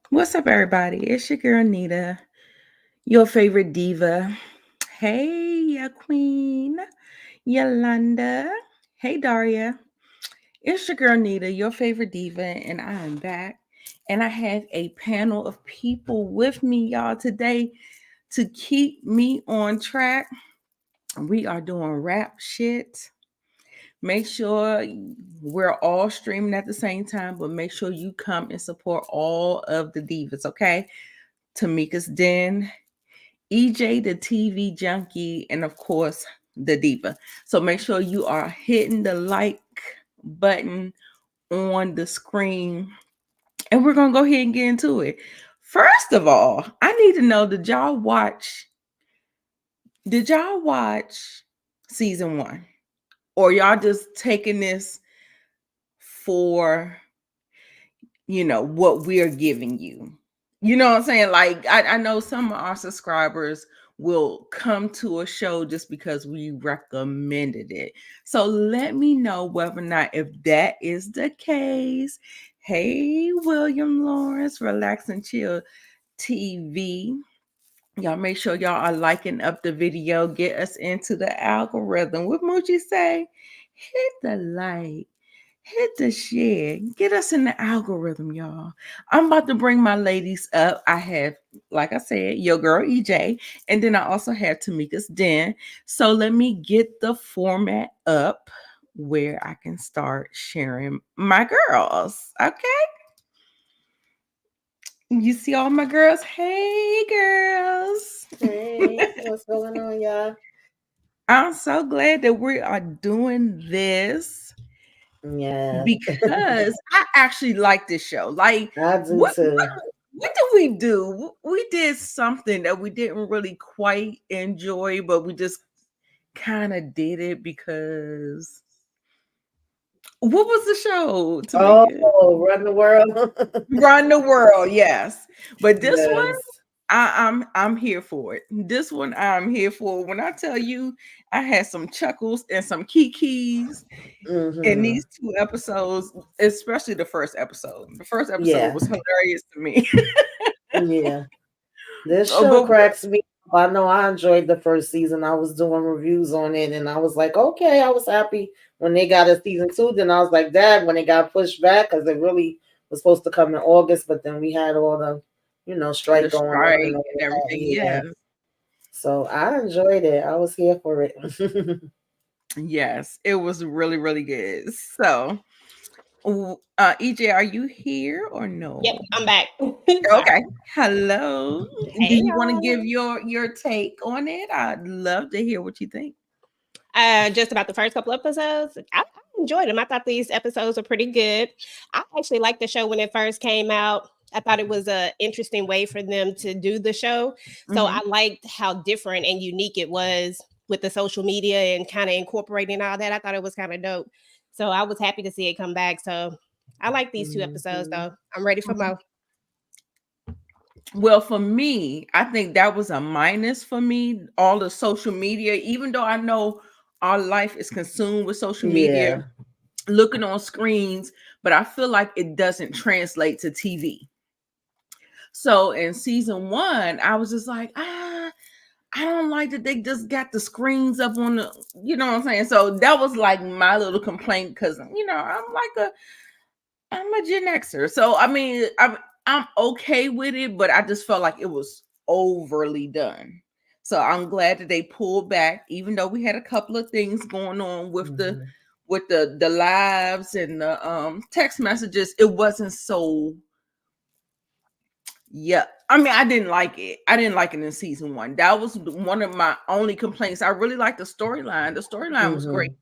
What's up, everybody? It's your girl Nita, your favorite diva. Hey, ya queen, Yolanda. Hey, Daria. It's your girl Nita, your favorite diva, and I am back. And I have a panel of people with me, y'all, today to keep me on track. We are doing rap shit. Make sure we're all streaming at the same time, but make sure you come and support all of the divas, okay? Tamika's Den, EJ the TV junkie, and of course the diva. So make sure you are hitting the like button on the screen, and we're gonna go ahead and get into it. First of all, I need to know, did y'all watch season 1? Or y'all just taking this for what we're giving you? You know what I'm saying? Like, I know some of our subscribers will come to a show just because we recommended it. So let me know whether or not, if that is the case. Hey, William Lawrence, Relax and Chill TV. Y'all make sure y'all are liking up the video. Get us into the algorithm. What Moochie say? Hit the like. Hit the share. Get us in the algorithm, y'all. I'm about to bring my ladies up. I have, like I said, your girl EJ, and then I also have Tamika's Den. So let me get the format up where I can start sharing my girls. Okay. You see all my girls? Hey, girls. Hey, what's going on, y'all? I'm so glad that we are doing this Yeah, because I actually like this show. Like, I do what what too. what did we do? We did something that we didn't really quite enjoy, but we just kind of did it because what was the show to make it? Oh, run the world. Run the world, yes. But this one, Yes. I'm here for it. This one I'm here for. When I tell you, I had some chuckles and some kikis in Mm-hmm. these 2 episodes, especially the first episode. The first episode Yeah, was hilarious to me. yeah. This Oh, show but cracks me up. I know I enjoyed the first season. I was doing reviews on it, and I was like, okay, I was happy when they got a season 2. Then I was like, Dad, when it got pushed back because it really was supposed to come in August, but then we had all the, the strike going on and strike all and that. everything, Yeah. yes. So I enjoyed it. I was here for it. Yes, it was really, really good. So, EJ, are you here or Yep, no? I'm back. Okay. Sorry. Hello. Do Hey you want to give y'all. your take on it? I'd love to hear what you think. Just about the first couple episodes. I enjoyed them. I thought these episodes were pretty good. I actually liked the show when it first came out. I thought it was a interesting way for them to do the show. So Hmm. I liked how different and unique it was with the social media and kind of incorporating all that. I thought it was kind of dope. So I was happy to see it come back. So I like these 2 episodes Mhm. though. I'm ready for more. Well, for me, I think that was a minus for me. All the social media, even though I know our life is consumed with social media, Yeah. looking on screens, but I feel like it doesn't translate to TV. So in season 1, I was just like, I don't like that they just got the screens up on the, you know what I'm saying? So that was like my little complaint because, I'm a Gen Xer. So I mean, I'm okay with it, but I just felt like it was overly done. So I'm glad that they pulled back, even though we had a couple of things going on with the Mhm. lives and the text messages. It wasn't so. Yeah, I mean, I didn't like it. I didn't like it in season 1. That was one of my only complaints. I really liked the storyline. The storyline was great, Mhm.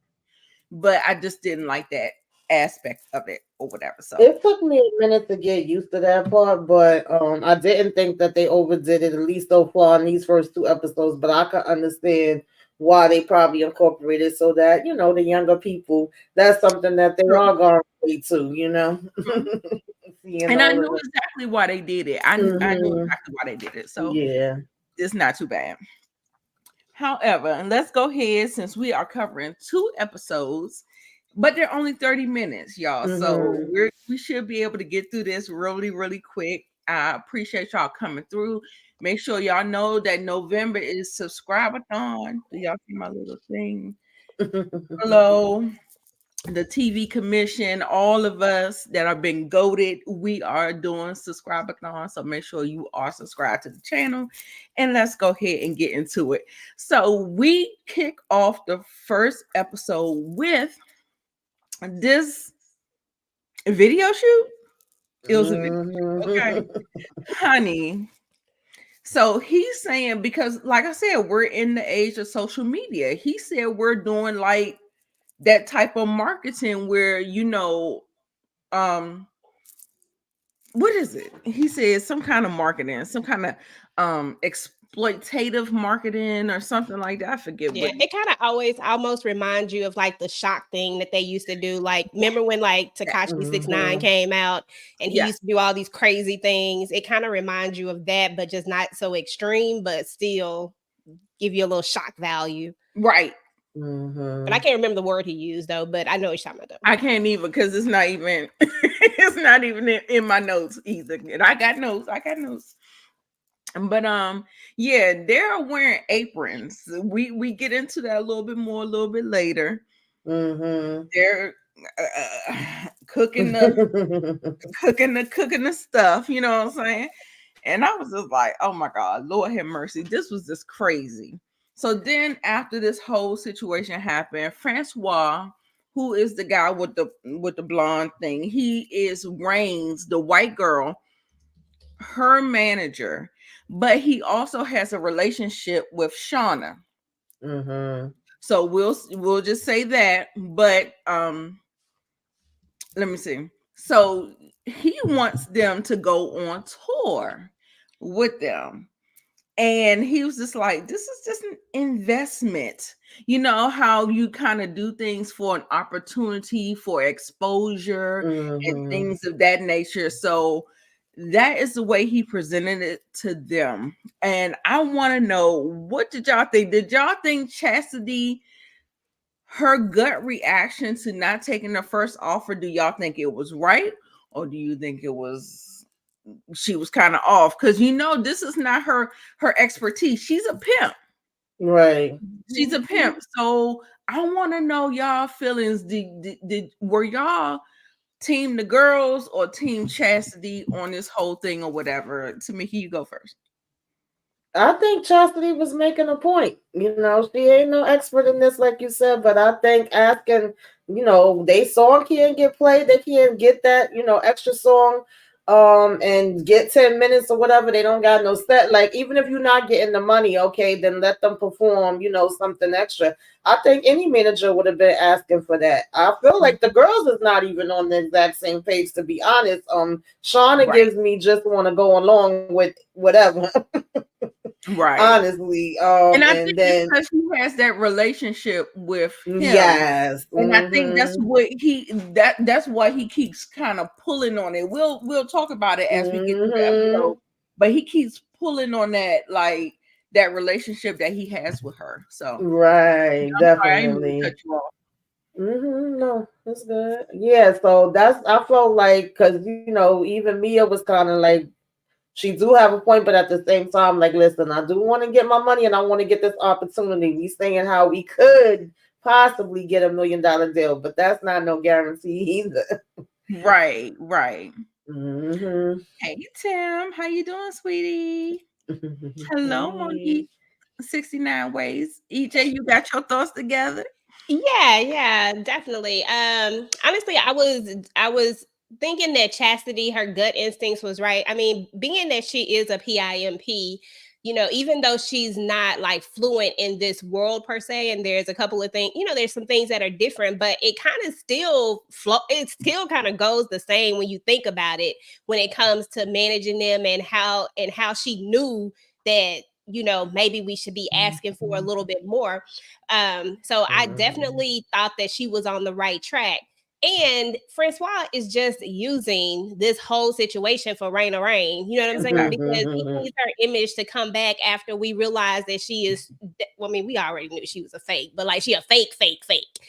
but I just didn't like that aspect of it or whatever. So It took me a minute to get used to that part, but I didn't think that they overdid it, at least so far in these first 2 episodes. But I can understand why they probably incorporated so that the younger people, that's something that they true. are going to relate to. Seeing And I all of knew it. exactly why they did it. I knew Hmm. exactly why they did it. So Yeah. it's not too bad. However, and let's go ahead since we are covering 2 episodes. but they're only 30 minutes, y'all. So Mm-hmm. we should be able to get through this really, really quick. I appreciate y'all coming through. Make sure y'all know that November is subscribe-a-thon. Do y'all see my little thing below? The TV commission, all of us that are being goaded, we are doing subscribe-a-thon. So make sure you are subscribed to the channel. And let's go ahead and get into it. So we kick off the first episode with this video shoot. It was a video shoot, okay, Mm-hmm. honey. So he's saying, because like I said, we're in the age of social media. He said we're doing like that type of marketing where, what is it? He said some kind of marketing, some kind of exploitative marketing or something like that. I forget Yeah, what. it kind of always almost reminds you of like the shock thing that they used to do. Like, remember when like Tekashi 69 Mm-hmm. came out and he Yeah, used to do all these crazy things? It kind of reminds you of that, but just not so extreme, but still give you a little shock value. right. But I Mm-hmm. can't remember the word he used though, but I know he's talking about I can't even because it's not even it's not even in my notes either. And I got notes. I got notes. But yeah, they're wearing aprons. We get into that a little bit more a little bit later. Mm-hmm. They're cooking the stuff, you know what I'm saying? And I was just like, oh my God, Lord have mercy. This was just crazy. So then after this whole situation happened, Francois, who is the guy with the blonde thing, he is Reign's, the white girl, her manager, but he also has a relationship with Shawna. Mm-hmm. So we'll just say that. But let me see. So he wants them to go on tour with them. And he was just like, this is just an investment. You know how you kind of do things for an opportunity, for exposure, and Mm-hmm. things of that nature. So that is the way he presented it to them. And I want to know, what did y'all think? Did y'all think Chastity, her gut reaction to not taking the first offer, do y'all think it was right? Or do you think it was she was kind of off? Because this is not her expertise. She's a pimp. Right. She's a pimp. So I want to know y'all feelings. Were y'all team the girls or team Chastity on this whole thing or whatever? Tamika, you go first. I think Chastity was making a point. She ain't no expert in this, like you said, but I think asking, they song can't get played, they can't get that, extra song, and get 10 minutes or whatever. They don't got no set. Like, even if you're not getting the money, okay, then let them perform, something extra. I think any manager would have been asking for that. I feel like the girls is not even on the exact same page, to be honest. Shawna Right. gives me just want to go along with whatever. Right. Honestly, And I think and it's then because he has that relationship with him. yes, And I think that's mm-hmm, what that's why he keeps kind of pulling on it. We'll talk about it as we get to the mm-hmm, episode, but he keeps pulling on that, like that relationship that he has with her. So right, I'm sorry, I didn't mean to cut definitely. you off. Mm-hmm, no, that's good. Yeah, so I felt like, because even Mia was kind of like, she do have a point, but at the same time, like, listen, I do want to get my money and I want to get this opportunity. We saying how we could possibly get $1 million deal, but that's not no guarantee either. Right, right. Mm-hmm. Hey Tim, how you doing, sweetie? Hello, Hey. Monique. 69 ways. EJ, you got your thoughts together? Yeah, definitely. Honestly, I was thinking that Chastity, her gut instincts was right. I mean, being that she is a PIMP, even though she's not like fluent in this world per se, and there's a couple of things, there's some things that are different, but it kind of still it still kind of goes the same when you think about it, when it comes to managing them and how she knew that maybe we should be asking for a little bit more. So I Mhm. definitely thought that she was on the right track. And Francois is just using this whole situation for Reina Reign. You know what I'm saying? Because he needs her image to come back after we realize that she is. Well, I mean, we already knew she was a fake, but like she a fake.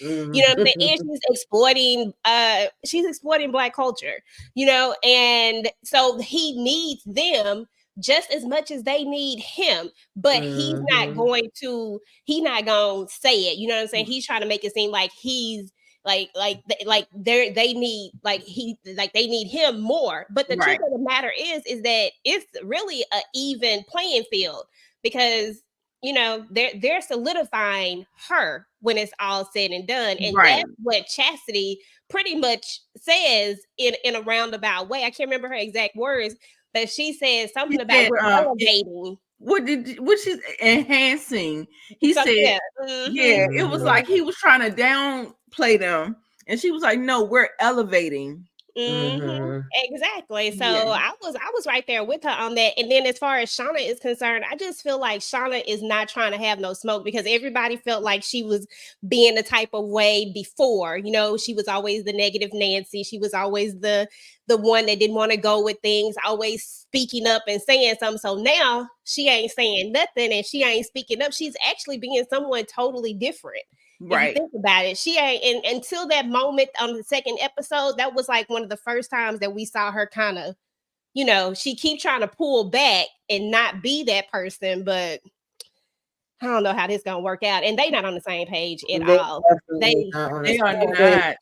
You know what I'm saying? And she's exploiting Black culture. You know, and so he needs them just as much as they need him, but he's not going to say it. You know what I'm saying? He's trying to make it seem like he's they need they need him more. But the truth of the matter is that it's really an even playing field, because you know they're solidifying her when it's all said and done, and that's what Chastity pretty much says in a roundabout way. I can't remember her exact words, but she said something about we're elevating. What she's enhancing. He said, it was like he was trying to downplay them, and she was like, "No, we're elevating." Exactly. So I was right there with her on that. And then as far as Shawna is concerned, I just feel like Shawna is not trying to have no smoke, because everybody felt like she was being the type of way before. You know, she was always the negative Nancy. She was always the one that didn't want to go with things, always speaking up and saying something. So now she ain't saying nothing and she ain't speaking up. She's actually being someone totally different. If you think about it, she ain't, and until that moment on the second episode, that was like one of the first times that we saw her kind of, you know, she keep trying to pull back and not be that person, but I don't know how this gonna work out. And they not on the same page at all. They are not.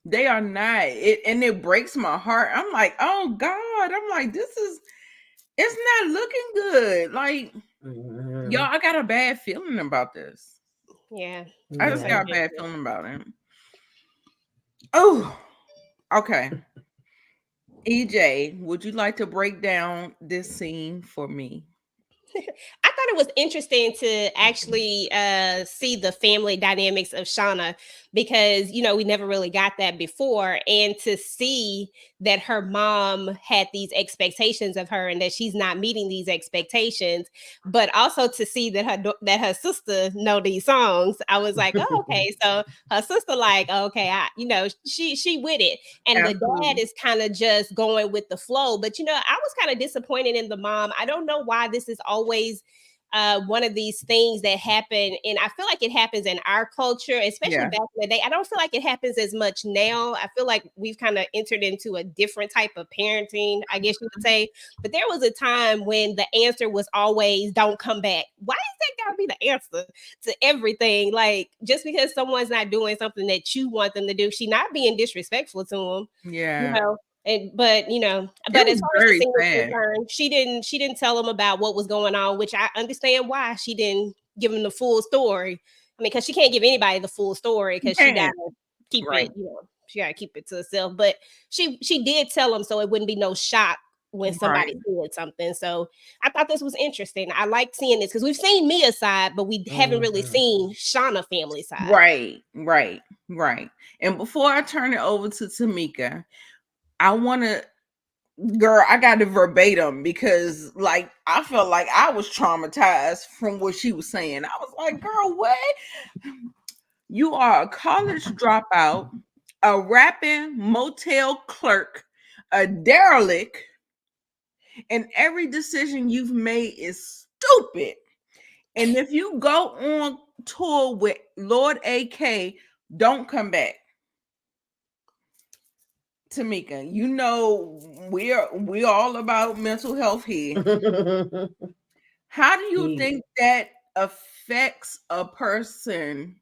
They are not. And it breaks my heart. I'm like, oh God. I'm like, it's not looking good. Like, y'all, I got a bad feeling about this. Yeah. I just got a bad feeling about it. Oh, okay. EJ, would you like to break down this scene for me? I thought it was interesting to actually see the family dynamics of Shawna, because, you know, we never really got that before. And to see that her mom had these expectations of her and that she's not meeting these expectations, but also to see that her sister know these songs. I was like, oh, okay. So her sister like, okay, she with it. And the dad is kind of just going with the flow. But, you know, I was kind of disappointed in the mom. I don't know why this is always one of these things that happen, and I feel like it happens in our culture, especially back in the day. I don't feel like it happens as much now. I feel like we've kind of entered into a different type of parenting, I guess you would say. But there was a time when the answer was always "don't come back." Why is that gotta be the answer to everything? Like, just because someone's not doing something that you want them to do, she not being disrespectful to them. Yeah. You know, but as far as the scene was concerned, she didn't tell him about what was going on, which I understand why she didn't give him the full story. I mean, because she can't give anybody the full story, because she gotta keep it, she gotta keep it to herself. But she did tell him, so it wouldn't be no shock when somebody said something. So I thought this was interesting. I liked seeing this because we've seen Mia's side, but we haven't really seen Shawna family side. Right. And before I turn it over to Tamika, I want to, girl, I got to verbatim, because like I felt like I was traumatized from what she was saying. I was like, girl, what? You are a college dropout, a rapping motel clerk, a derelict, and every decision you've made is stupid. And if you go on tour with Lord AK, don't come back. Tamika, you know we're all about mental health here. How do you think that affects a person?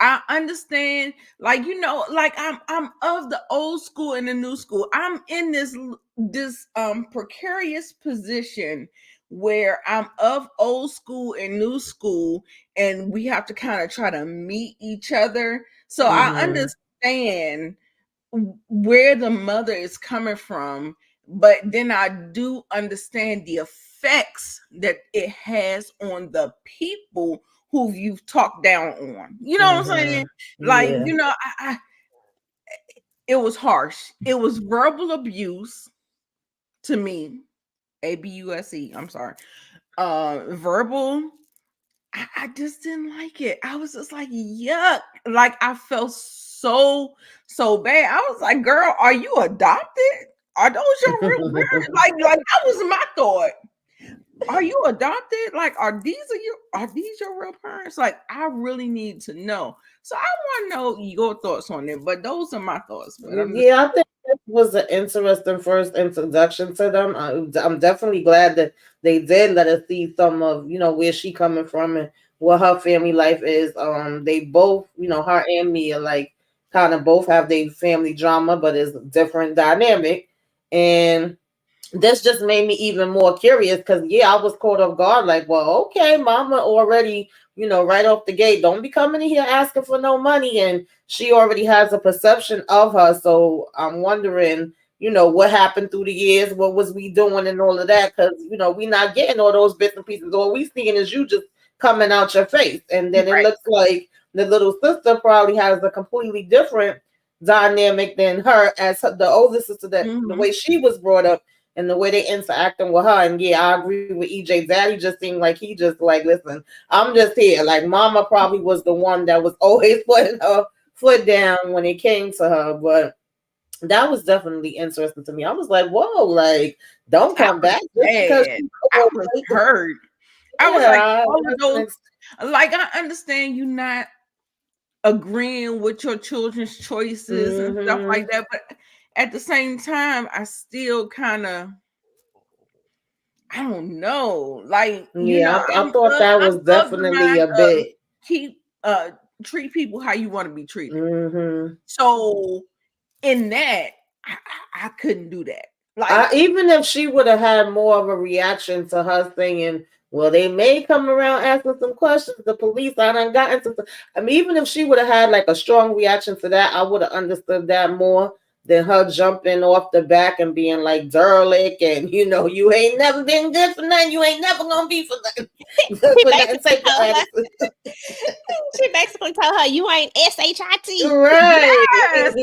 I understand, like, you know, like I'm of the old school and the new school. I'm in this precarious position where I'm of old school and new school, and we have to kind of try to meet each other. So I understand where the mother is coming from, but then I do understand the effects that it has on the people who you've talked down on. You know what I'm saying? Like, you know, I it was harsh. It was verbal abuse to me. ABUSE. I'm sorry. Verbal. I just didn't like it. I was just like, yuck. Like, I felt so bad. I was like, girl, are you adopted? Are those your real parents? Like that was my thought. Are you adopted? Like, are these your real parents? Like, I really need to know. So I want to know your thoughts on it. But those are my thoughts. But I'm just, Yeah, I think this was an interesting first introduction to them. I'm definitely glad that they did let us see some of, where she coming from and what her family life is. They both, her and Mia, like, kind of both have their family drama, but it's different dynamic. And this just made me even more curious because I was caught off guard. Like, well, okay, mama already, right off the gate, don't be coming in here asking for no money, and she already has a perception of her. So I'm wondering, what happened through the years, what was we doing, and all of that, because we not getting all those bits and pieces. All we seeing is you just coming out your face, and then it right. looks like the little sister probably has a completely different dynamic than her as the older sister, that the way she was brought up and the way they interacting with her. And I agree with EJ. Daddy just seemed like he just like, listen, I'm just here. Like, mama probably was the one that was always putting her foot down when it came to her. But that was definitely interesting to me. I was like, whoa, like, don't come back just because I was hurt. I was like, all of those, like, I understand you not agreeing with your children's choices and stuff like that, but at the same time, I still kind of, I don't know, like, I thought that was definitely a bit. Treat people how you want to be treated. So in that, I couldn't do that. Like, even if she would have had more of a reaction to her saying, well, they may come around asking some questions, the police, I done got into some, I mean, even if she would have had like a strong reaction to that, I would have understood that more than her jumping off the back and being like derelict and you ain't never been good for nothing, you ain't never gonna be for nothing. She basically told her, you ain't SHIT. Right. Yes.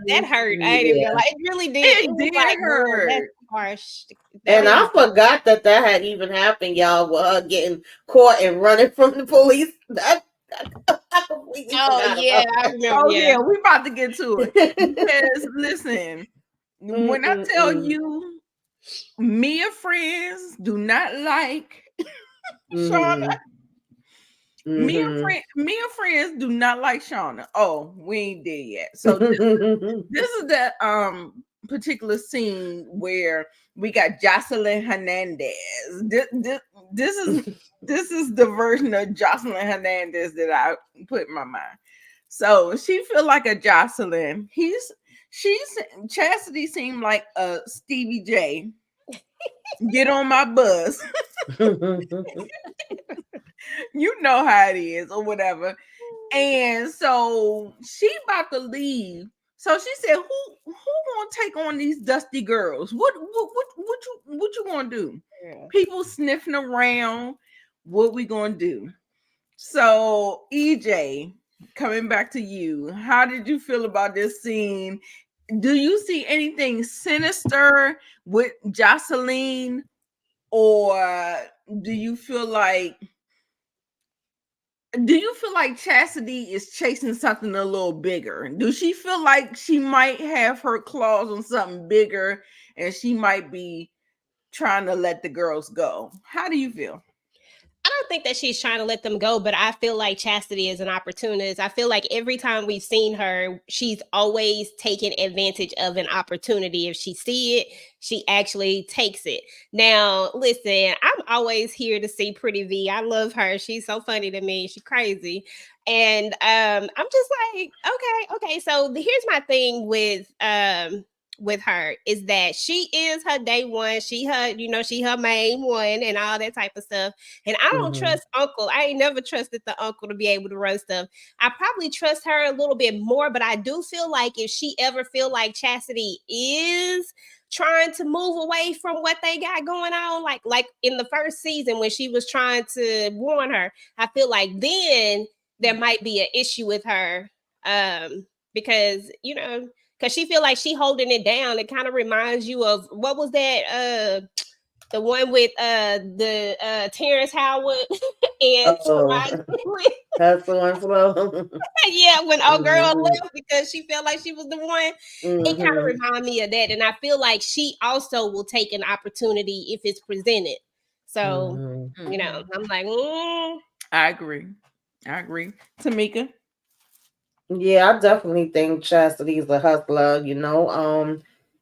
That hurt. I ain't even gonna lie. It really did. It did like, hurt. That's harsh. And I forgot that had even happened, y'all, with her getting caught and running from the police. I completely forgot yeah, I remember. Yeah, we about to get to it. Because listen, when I tell you, Mia friends do not like Shawna. Mia friends do not like Shawna. Oh, we ain't there yet. So this is the particular scene where we got Jocelyn Hernandez. This is the version of Jocelyn Hernandez that I put in my mind. So she feel like a Jocelyn. Chastity seemed like a Stevie J. Get on my bus. You know how it is, or whatever. And so she about to leave. So she said, "Who gonna take on these dusty girls? What you gonna do? Yeah. People sniffing around. What we gonna do?" So EJ, coming back to you, how did you feel about this scene? Do you see anything sinister with Jocelyn, or do you feel like Chastity is chasing something a little bigger? Do she feel like she might have her claws on something bigger and she might be trying to let the girls go? How do you feel? I don't think that she's trying to let them go, but I feel like Chastity is an opportunist. I feel like every time we've seen her, she's always taken advantage of an opportunity. If she see it, she actually takes it. Now, listen, I'm always here to see Pretty V. I love her. She's so funny to me. She's crazy. And I'm just like, okay. So here's my thing with her is that she is her day one. She her main one and all that type of stuff. And I don't trust Uncle. I ain't never trusted the uncle to be able to run stuff. I probably trust her a little bit more, but I do feel like if she ever feel like Chastity is trying to move away from what they got going on, like in the first season when she was trying to warn her, I feel like then there might be an issue with her because she feel like she holding it down. It kind of reminds you of what was that The one with the Terrence Howard and Oh, that's the one flow. yeah, when old girl Mhm. left because she felt like she was the one. It kind of Mhm. reminded me of that. And I feel like she also will take an opportunity if it's presented. So, Mhm. I'm like, I agree. I agree. Tamika. Yeah, I definitely think Chastity's a hustler,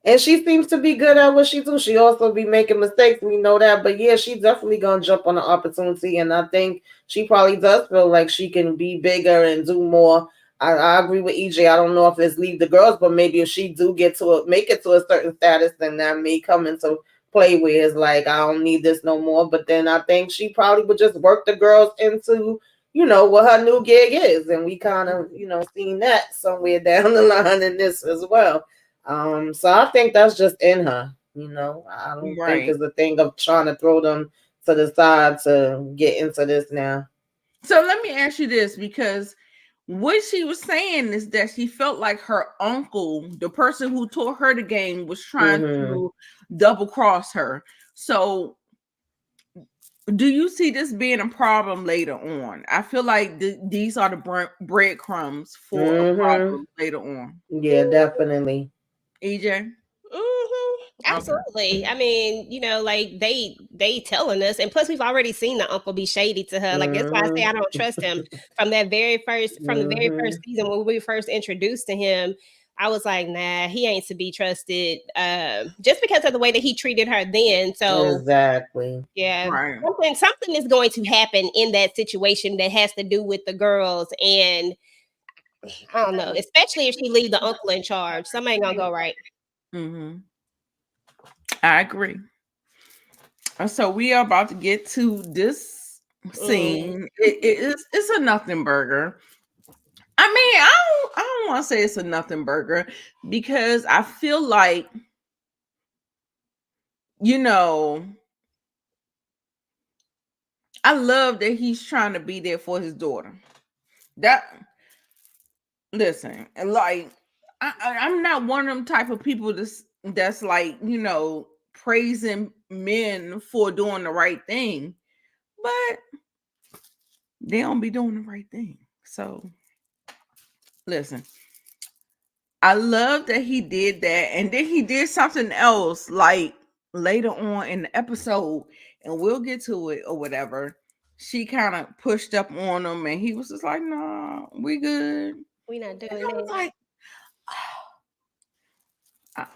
and she seems to be good at what she do. She also be making mistakes, we know that, but yeah, she definitely gonna jump on the opportunity, and I think she probably does feel like she can be bigger and do more. I agree with EJ. I don't know if it's leave the girls, but maybe if she do make it to a certain status, then that may come into play where it's like I don't need this no more. But then I think she probably would just work the girls into what her new gig is. And we kind of, seen that somewhere down the line in this as well. So I think that's just in her, I don't think Right. it's a thing of trying to throw them to the side to get into this now. So let me ask you this, because what she was saying is that she felt like her uncle, the person who taught her the game, was trying Mm-hmm. to double cross her. So do you see this being a problem later on? I feel like these are the breadcrumbs for a Mm-hmm. problem later on. Yeah, definitely. EJ? Okay. absolutely. I mean, like they telling us, and plus we've already seen the uncle be shady to her. Like that's why I say I Mm-hmm. don't trust him from the very first Mm-hmm. season when we first introduced to him. I was like, nah, he ain't to be trusted. Just because of the way that he treated her then. So Exactly. yeah, Right. something is going to happen in that situation that has to do with the girls, and I don't know, especially if she leave the uncle in charge. Something ain't gonna go right. Mm-hmm. I agree. So we are about to get to this Mm. scene. It's a nothing burger. I mean, I don't want to say it's a nothing burger, because I feel like, you know, I love that he's trying to be there for his daughter. That Listen, like I'm not one of them type of people that's like, praising men for doing the right thing, but they don't be doing the right thing. So listen, I love that he did that, and then he did something else like later on in the episode, and we'll get to it or whatever. She kind of pushed up on him, and he was just like, "Nah, we good." We not And doing I was that. like, I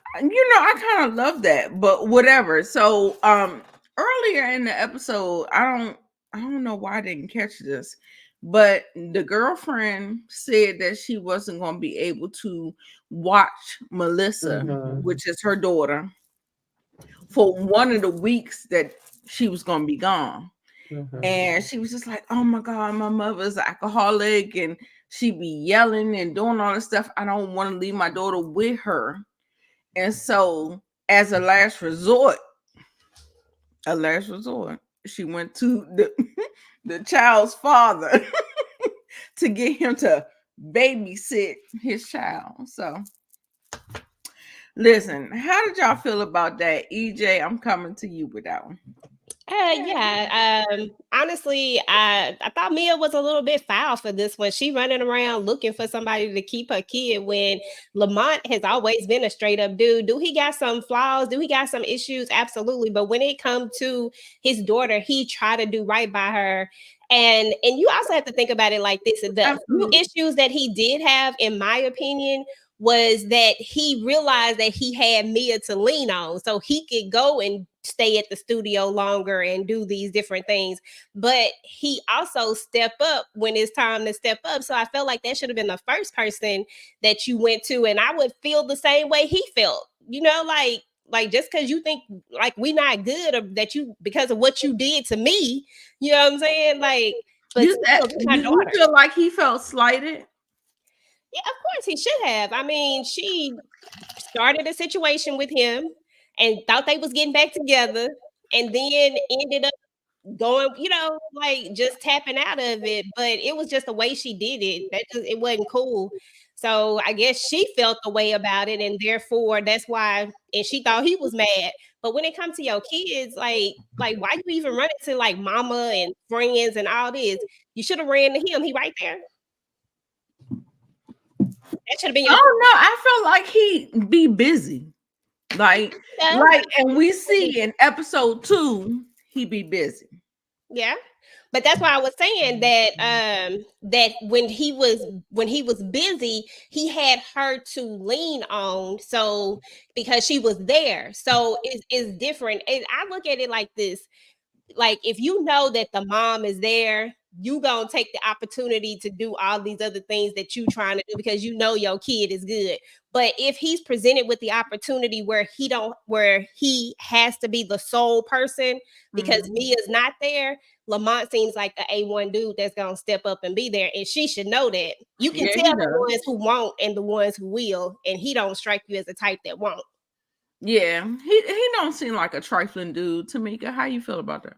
kind of love that, but whatever. So, earlier in the episode, I don't know why I didn't catch this, but the girlfriend said that she wasn't going to be able to watch Melissa, Mm-hmm. which is her daughter, for one of the weeks that she was going to be gone. Mm-hmm. And she was just like, "Oh my God, my mother's alcoholic, and she be yelling and doing all this stuff. I don't want to leave my daughter with her." And so, as a last resort, she went to the the child's father to get him to babysit his child. So, listen, how did y'all feel about that? EJ, I'm coming to you with that one. Yeah. Honestly, I thought Mia was a little bit foul for this one. She running around looking for somebody to keep her kid when Lamont has always been a straight up dude. Do he got some flaws? Do he got some issues? Absolutely. But when it comes to his daughter, he tried to do right by her. And you also have to think about it like this: the few Absolutely. issues that he did have, in my opinion, was that he realized that he had Mia to lean on, so he could go and stay at the studio longer and do these different things. But he also step up when it's time to step up. So I felt like that should have been the first person that you went to, and I would feel the same way he felt. Like just because you think like we not good, or that you because of what you did to me, you know what I'm saying? Like, but You said still, this my you daughter. feel like he felt slighted. Yeah, of course he should have. I mean, she started a situation with him and thought they was getting back together, and then ended up going, like just tapping out of it. But it was just the way she did it. It wasn't cool. So I guess she felt the way about it, and therefore that's why, and she thought he was mad. But when it comes to your kids, like why you even run into like mama and friends and all this? You should have ran to him. He right there. That should have been I your. don't know. I felt like he be busy. Like, Yeah. and we see in episode 2, he be busy. Yeah. But that's why I was saying that when he was busy, he had her to lean on. So because she was there. So it's different. And I look at it like this. Like if you know that the mom is there, you gonna take the opportunity to do all these other things that you trying to do because you know your kid is good. But if he's presented with the opportunity where he has to be the sole person because Mia's not there, Lamont seems like the A1 dude that's gonna step up and be there, and she should know that. You can Yeah, tell he the does. ones who won't and the ones who will, and he don't strike you as the type that won't. Yeah, he don't seem like a trifling dude. Tamika, how you feel about that?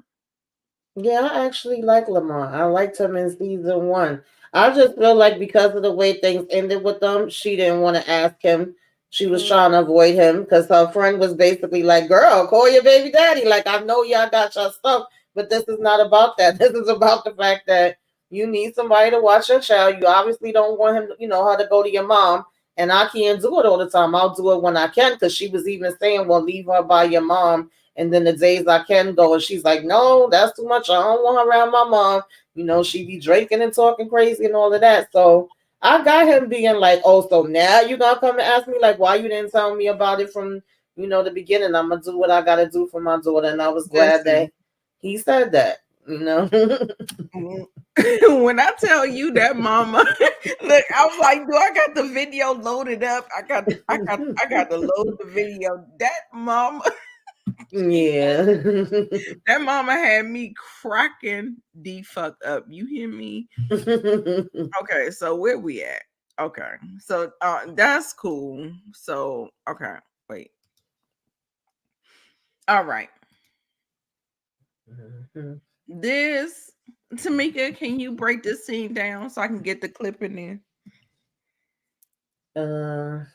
Yeah, I actually like Lamont. I liked him in season 1. I just feel like because of the way things ended with them, she didn't want to ask him. She was trying to avoid him because her friend was basically like, "Girl, call your baby daddy. Like, I know y'all got your stuff, but this is not about that. This is about the fact that you need somebody to watch your child. You obviously don't want him, her to go to your mom. And I can't do it all the time. I'll do it when I can." Because she was even saying, "Well, leave her by your mom. And then the days I can go," and she's like, "No, that's too much. I don't want her around my mom. She be drinking and talking crazy and all of that." So I got him being like, "Oh, so now you gonna come and ask me like why you didn't tell me about it from the beginning? I'm gonna do what I gotta do for my daughter." And I was glad that he said that. When I tell you that mama, look, I was like, do I got the video loaded up? I got to load the video. That mama, Yeah. that mama had me cracking the fuck up. You hear me? Okay, so where we at? Okay, so that's cool. So okay, wait. All right. This, Tamika, can you break this scene down so I can get the clip in there?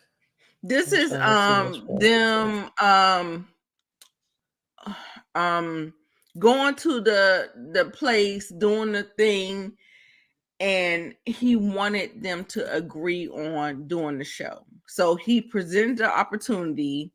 This is them going to the place, doing the thing, and he wanted them to agree on doing the show. So he presented the opportunity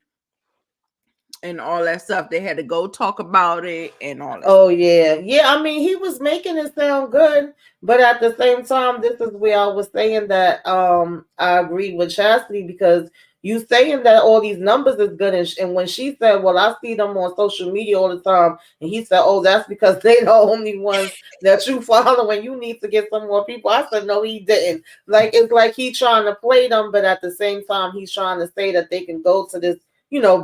and all that stuff. They had to go talk about it and all that. Oh yeah. I mean, he was making it sound good, but at the same time, this is where I was saying that I agreed with Chastity because you saying that all these numbers is good, and when she said, "Well, I see them on social media all the time," and he said, "Oh, that's because they the only ones that you follow, and you need to get some more people." I said, "No, he didn't." Like it's like he trying to play them, but at the same time, he's trying to say that they can go to this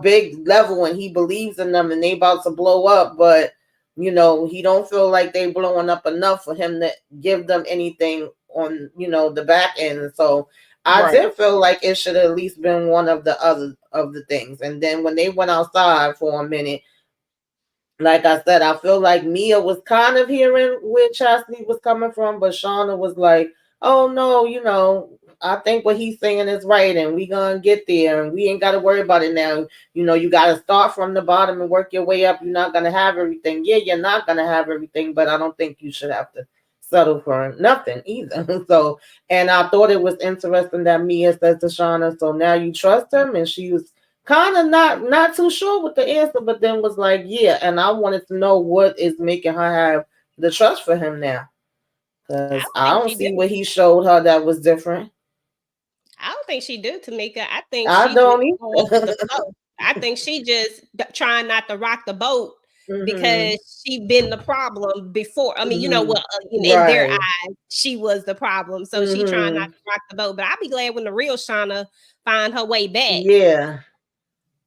big level and he believes in them and they about to blow up, but he don't feel like they blowing up enough for him to give them anything on the back end. So I did feel like it should have at least been one of the other of the things. And then when they went outside for a minute, like I said, I feel like Mia was kind of hearing where Chastity was coming from, but Shawna was like, "Oh no, I think what he's saying is right, and we gonna get there, and we ain't gotta worry about it now. You gotta start from the bottom and work your way up. You're not gonna have everything. Yeah, you're not gonna have everything, but I don't think you should have to settle for nothing either." So, and I thought it was interesting that Mia said to Shawna, "So now you trust him?" And she was kind of not too sure with the answer, but then was like, "Yeah." And I wanted to know what is making her have the trust for him now, because I don't see what he showed her that was different. I don't think she do, Tamika. I think I she just don't going with the either. flow. I think she just trying not to rock the boat Mm-hmm. because she been the problem before. I mean, Mm-hmm. in their Right. eyes, she was the problem. So she trying not Mm-hmm. to rock the boat. But I'll be glad when the real Shauna find her way back. Yeah.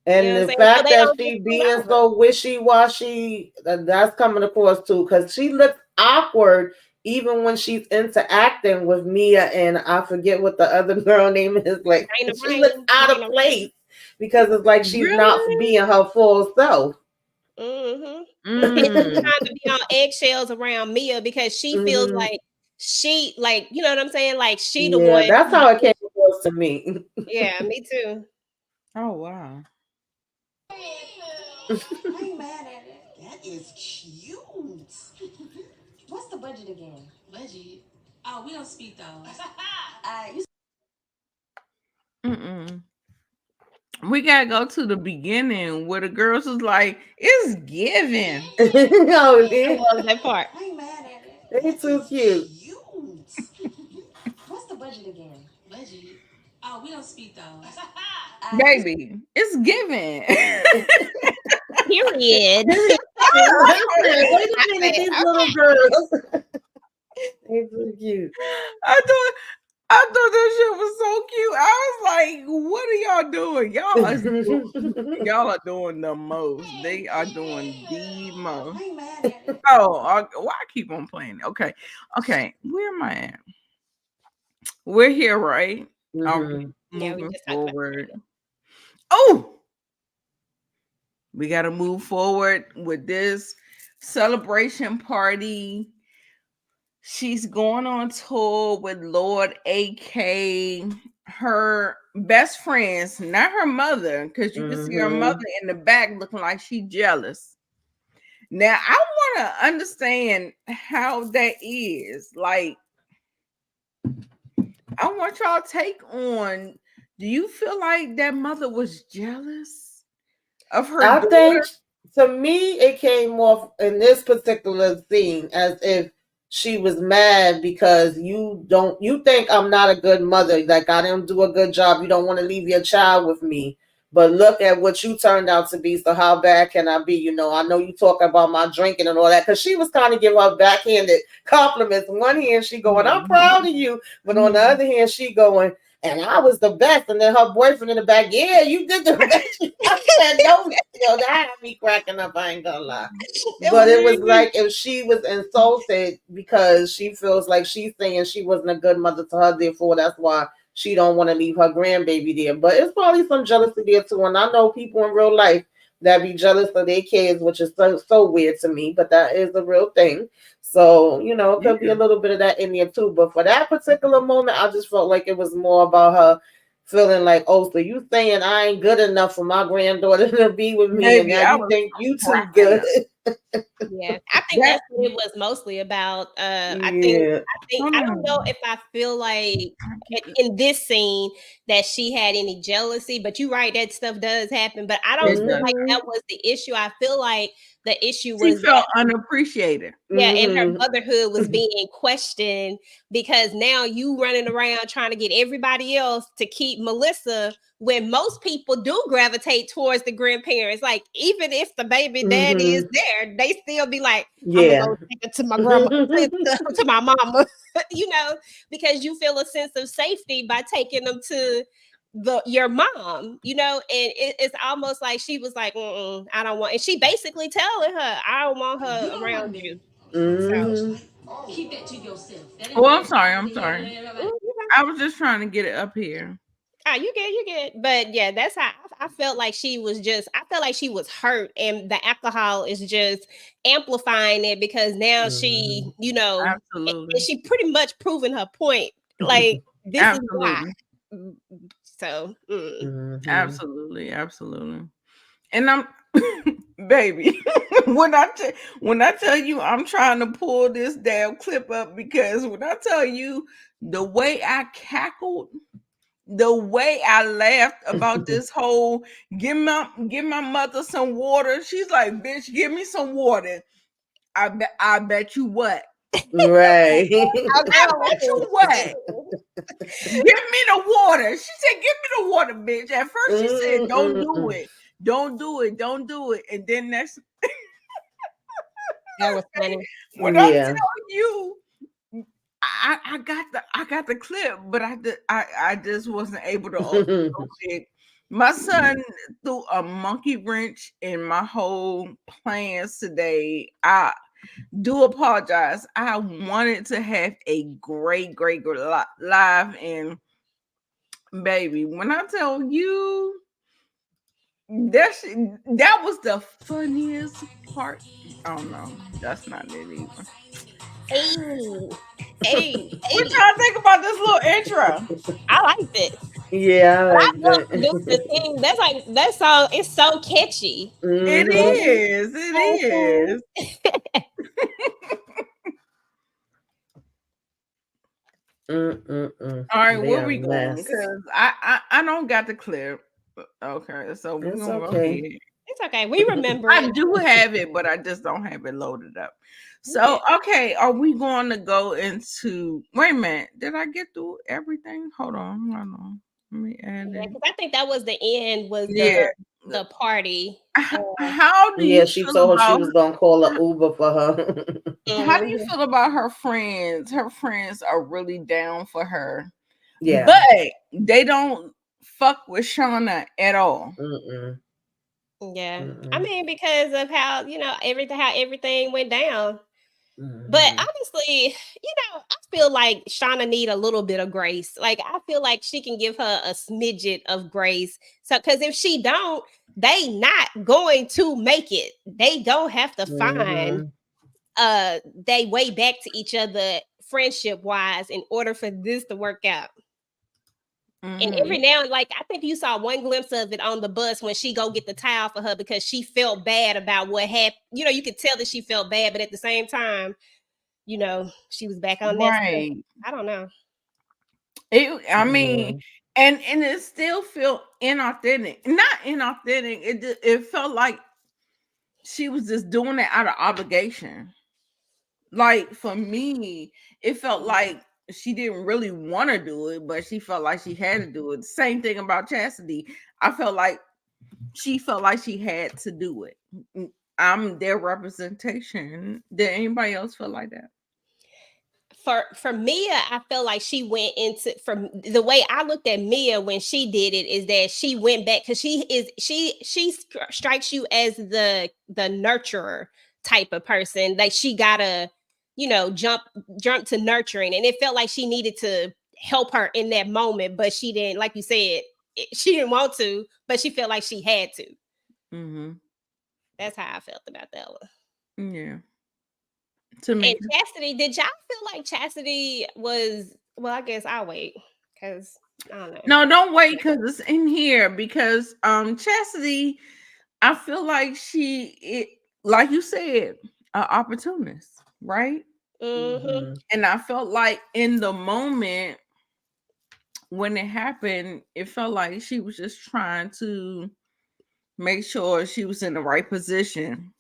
You know And what I'm the saying? So fact they that don't get she screwed being over. so wishy-washy, that's coming across too, because she looks awkward even when she's into acting with Mia, and I forget what the other girl name is. Like Reina she looks Reign, out of Reina place because it's like she's not Really? being her full self. Mm-hmm. And she's Mm. trying to be on eggshells around Mia because she feels Mm-hmm. like she, like, you know what I'm saying? Like she the Yeah, one that's how it came. was to me. Yeah, me too. Oh wow. I ain't mad at it. That is cute. What's the budget again? Budget? Oh, we don't speak those. You Mm-mm. We gotta go to the beginning where the girls was like, "It's giving." Oh, I yeah. love that part. I ain't mad at it. They That too is cute. What's the budget again? Budget? Oh, we don't speak those. Baby, it's giving. Period. Period. Wait a I minute, said, these little okay. girls. They too cute. I thought that shit was so cute. I was like, "What are y'all doing? Y'all are doing the most. They are doing the most." I ain't mad at it. Oh, why I keep on playing? Okay. Where am I at? We're here, right? Are we Yeah, we moving just talked about forward? Oh, we got to move forward with this celebration party. She's going on tour with Lord AK, her best friends, not her mother, because you can see her mother in the back looking like she jealous. Now, I want to understand how that is. Like, I want y'all take on. Do you feel like that mother was jealous of her I think daughter? to me it came off in this particular scene as if she was mad because you think I'm not a good mother, like I didn't do a good job, you don't want to leave your child with me. But look at what you turned out to be. So how bad can I be? I know you talk about my drinking and all that, because she was kind of giving her backhanded compliments. On one hand, she going, "I'm proud of you," but on the other hand, she going, "And I was the best." And then her boyfriend in the back, "Yeah, you did the best." I said, no, that had me cracking up. I ain't gonna lie. But it was like if she was insulted because she feels like she's saying she wasn't a good mother to her, therefore that's why she don't want to leave her grandbaby there. But it's probably some jealousy there too. And I know people in real life that be jealous of their kids, which is so weird to me, but that is a real thing. So, it could be a little bit of that in there too. But for that particular moment, I just felt like it was more about her feeling like, "Oh, so you saying I ain't good enough for my granddaughter to be with me, and Maybe now I you was think you too cracking good." up. Yeah, I think That that's what it was mostly about. Yeah. I don't know if I feel like in this scene that she had any jealousy, but you're right, that stuff does happen. But I don't it feel does. like Mhm. that was the issue. I feel like the issue She was that felt unappreciated. yeah, and her Mhm. motherhood was being questioned because now you running around trying to get everybody else to keep Melissa when most people do gravitate towards the grandparents. Like, even if the baby daddy is Mhm. there, they still be like, I'm gonna go Yeah. take it to my grandma, to my mama, because you feel a sense of safety by taking them to your mom, and it's almost like she was like, I don't want, and she basically telling her, I don't want You her don't around want me. you. So Mhm. Keep that to yourself. That ain't Oh, my I'm sorry. business I'm to hear. sorry. you I was just trying to get it up here. get. But yeah, that's how I felt like she was just. I felt like she was hurt, and the alcohol is just amplifying it because now Mhm. and Absolutely. she pretty much proven her point. Like, this is why. Absolutely. Mm, So Mhm. Absolutely. And I'm baby, when I tell you I'm trying to pull this damn clip up, because when I tell you the way I cackled, the way I laughed about this whole give my mother some water. She's like, "Bitch, give me some water." I bet you what? Right. our I girl bet you was what? Give me the water. She said, "Give me the water, bitch." At first, she said, "Don't do Mm-mm-mm. it. Don't do it. Don't do it." And then next, that was funny. when I Yeah. tell you, I got the clip, but I just wasn't able to upload it. My son threw a monkey wrench in my whole plans today. I do apologize. I wanted to have a great live, and baby, when I tell you that was the funniest part. Oh no, that's not it either. Hey. Hey, What y'all think about this little intro? I liked it. Yeah, I But I like love that. producer thing. That's like that song. It's so catchy. It Mm-hmm. is. It is. All right, They where are a we going? mess. Because I don't got the clip. Okay, so we're It's gonna go okay. ahead. It's okay. We remember I it. do have it, but I just don't have it loaded up. Yeah. So okay, are we going to go into? Wait a minute, did I get through everything? Hold on. Let me add Yeah, it. because I think that was the end. Was Yeah. the party? How do you Yeah, she feel told her she about? was gonna call an Uber for her. How do you Mhm. feel about her friends? Her friends are really down for her, Yeah. but they don't fuck with Shawna at all. Mm-mm. Yeah, I Mm-mm. mean because of how everything went down. But Mm-hmm. honestly, I feel like Shauna need a little bit of grace. Like I feel like she can give her a smidget of grace. So because if she don't, they not going to make it. They don't have to find Mm-hmm. they way back to each other friendship wise in order for this to work out. And every Mhm. now and like I think you saw one glimpse of it on the bus when she go get the towel for her because she felt bad about what happened. You could tell that she felt bad, but at the same time, she was back on that stuff. Right. I don't know. I mean, Yeah. and it still felt inauthentic. Not inauthentic. It felt like she was just doing it out of obligation. Like for me, it felt like she didn't really want to do it, but she felt like she had to do it. Same thing about Chastity. I felt like she felt like she had to do it. I'm their representation. Did anybody else feel like that? For Mia, I felt like she went into from the way I looked at Mia when she did it is that she went back because she strikes you as the nurturer type of person. Like she gotta, jump to nurturing, and it felt like she needed to help her in that moment, but she didn't. Like you said, she didn't want to, but she felt like she had to. Mm-hmm. That's how I felt about that one. Yeah. And Tamika. Chastity, did y'all feel like Chastity was? Well, I guess I'll wait because I don't know. No, don't wait because it's in here. Because Chastity, I feel like like you said, an opportunist, right? Mm-hmm. Mm-hmm. And I felt like in the moment when it happened, it felt like she was just trying to make sure she was in the right position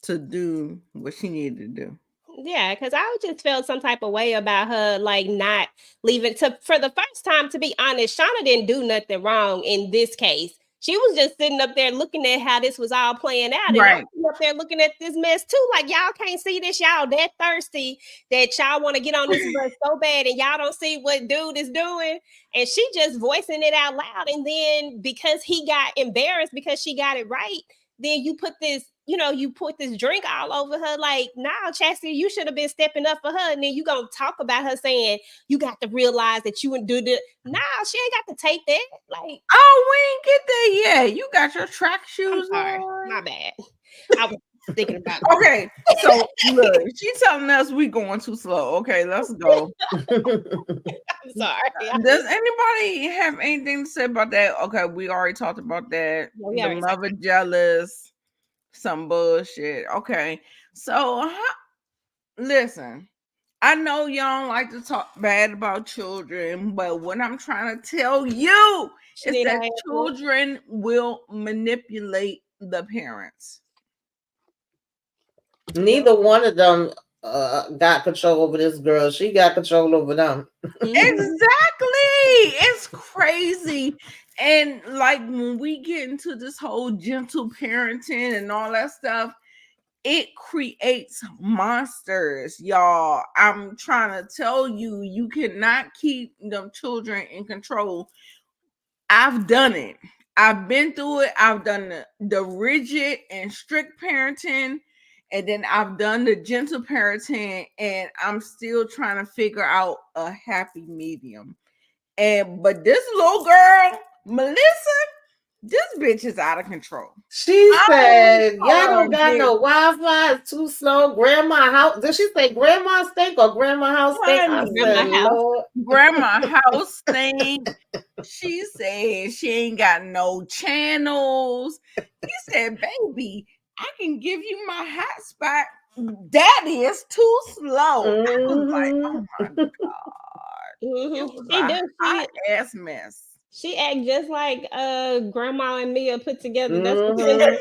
to do what she needed to do. Yeah, because I just felt some type of way about her, like not leaving. For the first time, to be honest, Shauna didn't do nothing wrong in this case. She was just sitting up there looking at how this was all playing out, and I'm Right. sitting up there looking at this mess too. Like y'all can't see this, y'all that thirsty that y'all want to get on this bus so bad, and y'all don't see what dude is doing. And she just voicing it out loud, and then because he got embarrassed because she got it right, then you put this drink all over her. Like, nah, Chastity, you should have been stepping up for her. And then you gonna talk about her saying you got to realize that you would do the. Nah, she ain't got to take that. Like, Oh, we ain't get there yet. You got your track I'm shoes sorry, on. my bad. I was thinking about. Okay, so look, she's telling us we going too slow. Okay, let's go. I'm sorry. Does anybody have anything to say about that? Okay, we already talked about that. We The already talked mother jealous, some bullshit. Okay, so listen, I know y'all don't like to talk bad about children, but what I'm trying to tell you she is need a that handful. children will manipulate the parents. Neither one of them got control over this girl. She got control over them. Mhm. Exactly. It's crazy. And like when we get into this whole gentle parenting and all that stuff, it creates monsters, y'all. I'm trying to tell you, you cannot keep them children in control. I've done it. I've been through it. I've done the rigid and strict parenting, and then I've done the gentle parenting, and I'm still trying to figure out a happy medium. And but this little girl, Melissa, this bitch is out of control. She said, "Y'all Oh, don't got no Wi-Fi. It's too slow. Grandma house." Did she say grandma stink or grandma house stink? I Honey, said, Grandma house. Lord. grandma house stink. She said she ain't got no channels. He said, "Baby, I can give you my hotspot. That is too slow." I was like, "Oh my god!" It was She a do. hot ass mess. She act just like grandma and Mia put together. That's what Mhm.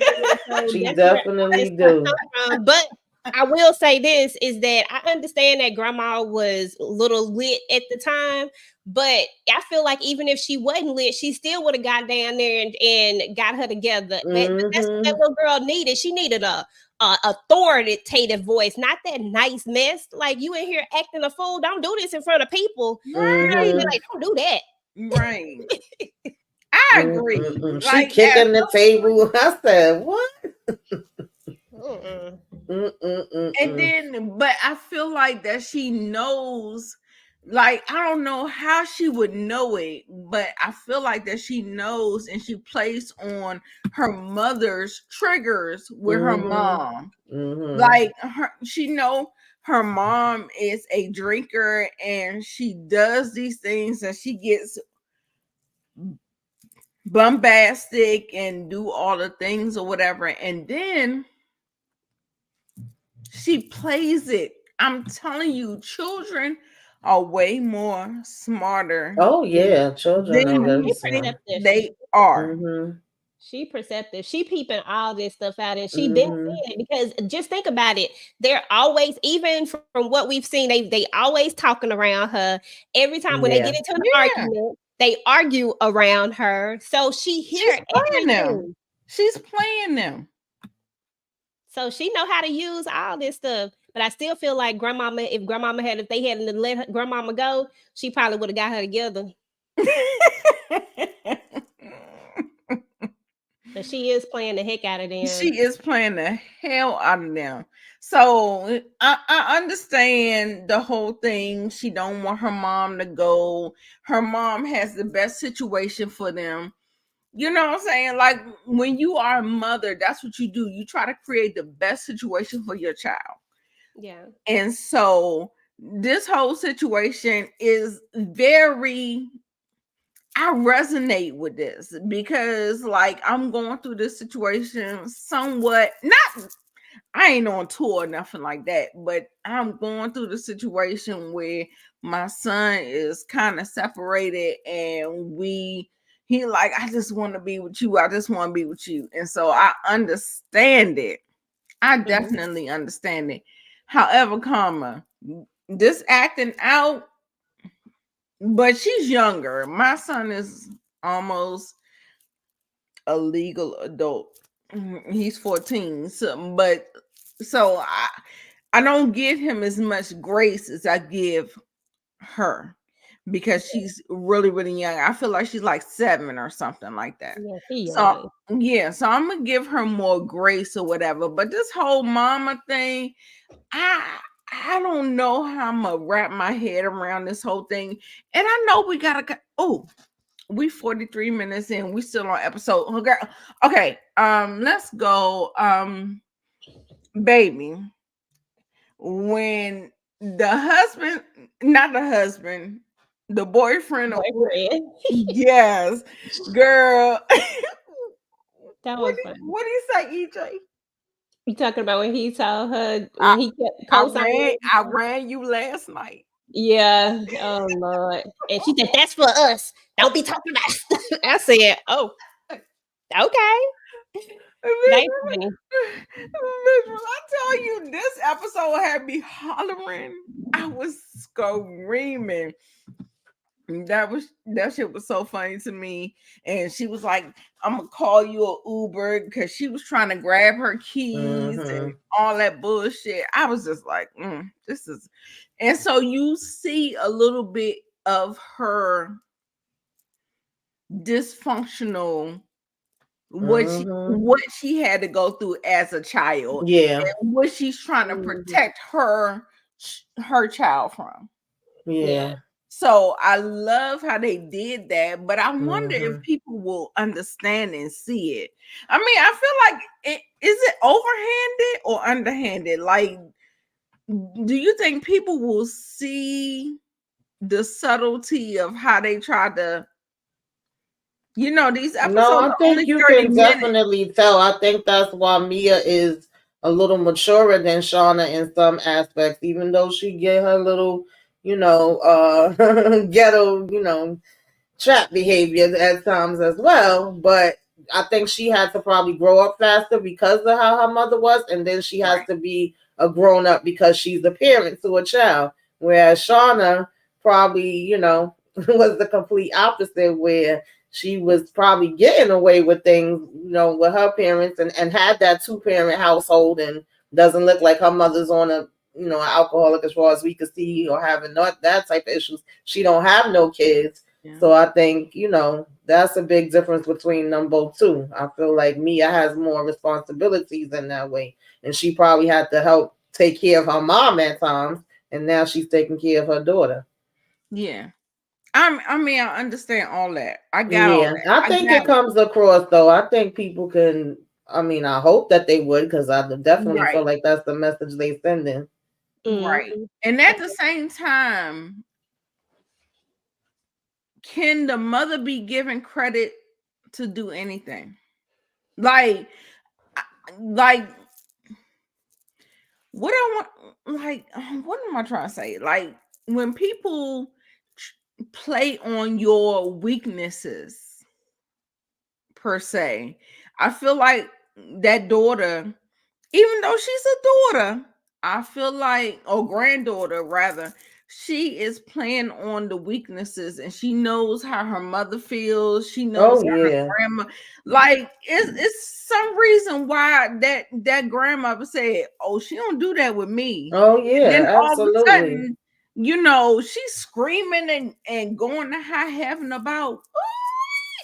so She that's where definitely this stuff do. comes from. But I will say this is that I understand that grandma was a little lit at the time, but I feel like even if she wasn't lit, she still would have got down there and got her together. But that's what that little girl needed. She needed a authoritative voice, not that nice mess. Like you in here acting a fool. Don't do this in front of people. Right, Like, don't do that. right. I agree. She Like, kicking the table. I said, "What?" and then, but I feel like that she knows. Like, I don't know how she would know it, but I feel like that she knows, and she plays on her mother's triggers with her mom. Like she know her mom is a drinker, and she does these things, and she gets bombastic and do all the things or whatever, and then she plays it. I'm telling you, children are way more smarter. Oh yeah, children are than very we smart. think they are. She perceptive. She peeping all this stuff out, and she been seeing it because just think about it. They're always, even from what we've seen, they always talking around her. Every time when they get into an argument, they argue around her. So she hear everything. She's playing them. So she know how to use all this stuff. But I still feel like grandmama, if they hadn't let her, grandmama go, she probably would have got her together. But she is playing the heck out of them. She is playing the hell out of them. So I understand the whole thing. She don't want her mom to go. Her mom has the best situation for them. You know what I'm saying? Like, when you are a mother, that's what you do. You try to create the best situation for your child. Yeah. And so this whole situation is very, I resonate with this because, like, I'm going through this situation somewhat, not, I ain't on tour or nothing like that, but I'm going through the situation where my son is kind of separated, and he like, I just want to be with you. I just want to be with you. And so I understand it. I definitely understand it. However, this acting out, but she's younger. My son is almost a legal adult. He's 14. So I don't give him as much grace as I give her because she's really, really young. I feel like she's like 7 or something like that. So I'm gonna give her more grace or whatever. But this whole mama thing, I don't know how I'm gonna wrap my head around this whole thing. And I know we gotta we 43 minutes in, we still on episode. Okay, let's go. Baby, when the boyfriend. Yes, girl. That was funny. What do you say, EJ? You talking about when he told her when he kept I ran you last night. Yeah. Oh Lord. And she said, "That's for us. Don't be talking about stuff." I said, "Oh, okay." When I tell you this episode had me hollering, I was screaming. That shit was so funny to me. And she was like, "I'm gonna call you an Uber," because she was trying to grab her keys and all that bullshit. I was just like, this is. And so you see a little bit of her dysfunctional, what she had to go through as a child, and what she's trying to protect her child from. Yeah. So I love how they did that, but I wonder if Mhm. people will understand and see it. I mean, I feel like is it overhanded or underhanded? Like, do you think people will see the subtlety of how they try to, these No, episodes I are think only you 30 can minutes. definitely tell. I think that's why Mia is a little maturer than Shawna in some aspects, even though she get her little, ghetto, trap behavior at times as well. But I think she had to probably grow up faster because of how her mother was, and then she has Right. to be a grown up because she's the parent to a child. Whereas Shauna probably, was the complete opposite, where she was probably getting away with things, with her parents, and had that two-parent household, and doesn't look like her mother's on a an alcoholic as far as we could see, or having not that type of issues. She don't have no kids, Yeah. so I think, that's a big difference between them both too. I feel like Mia has more responsibilities in that way. And she probably had to help take care of her mom at times. And now she's taking care of her daughter. Yeah. I mean, I understand all that. I got all Yeah. that. I I think got it it. comes across though. I think people can, I hope that they would, because I definitely Right. feel like that's the message they sending. Right. Mhm. And at the same time, can the mother be given credit to do anything? Like, like what I want, like, what am I trying to say? Like, when people play on your weaknesses, per se, I feel like that daughter, even though she's a daughter, I feel like, or granddaughter rather, she is playing on the weaknesses, and she knows how her mother feels. She knows Oh how her yeah. grandma, like, it's some reason why that grandmother said, "Oh, she don't do that with me." Oh And then yeah, all of a absolutely. sudden, she's screaming and going to high heaven about.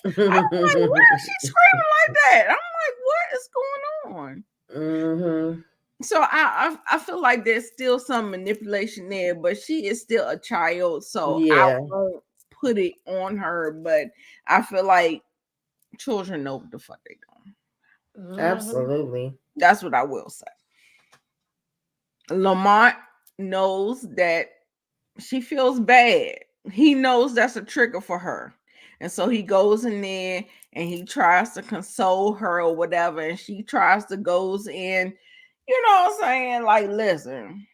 I'm like, why is she screaming like that? I'm like, what is going on? Mhm. So I feel like there's still some manipulation there, but she is still a child, so I Yeah, won't put it on her. But I feel like children know what the fuck they doing. Mhm. absolutely. That's what I will say. Lamont knows that she feels bad. He knows that's a trigger for her. And so he goes in there and he tries to console her or whatever. And she tries to goes in, you know what I'm saying? Like, listen,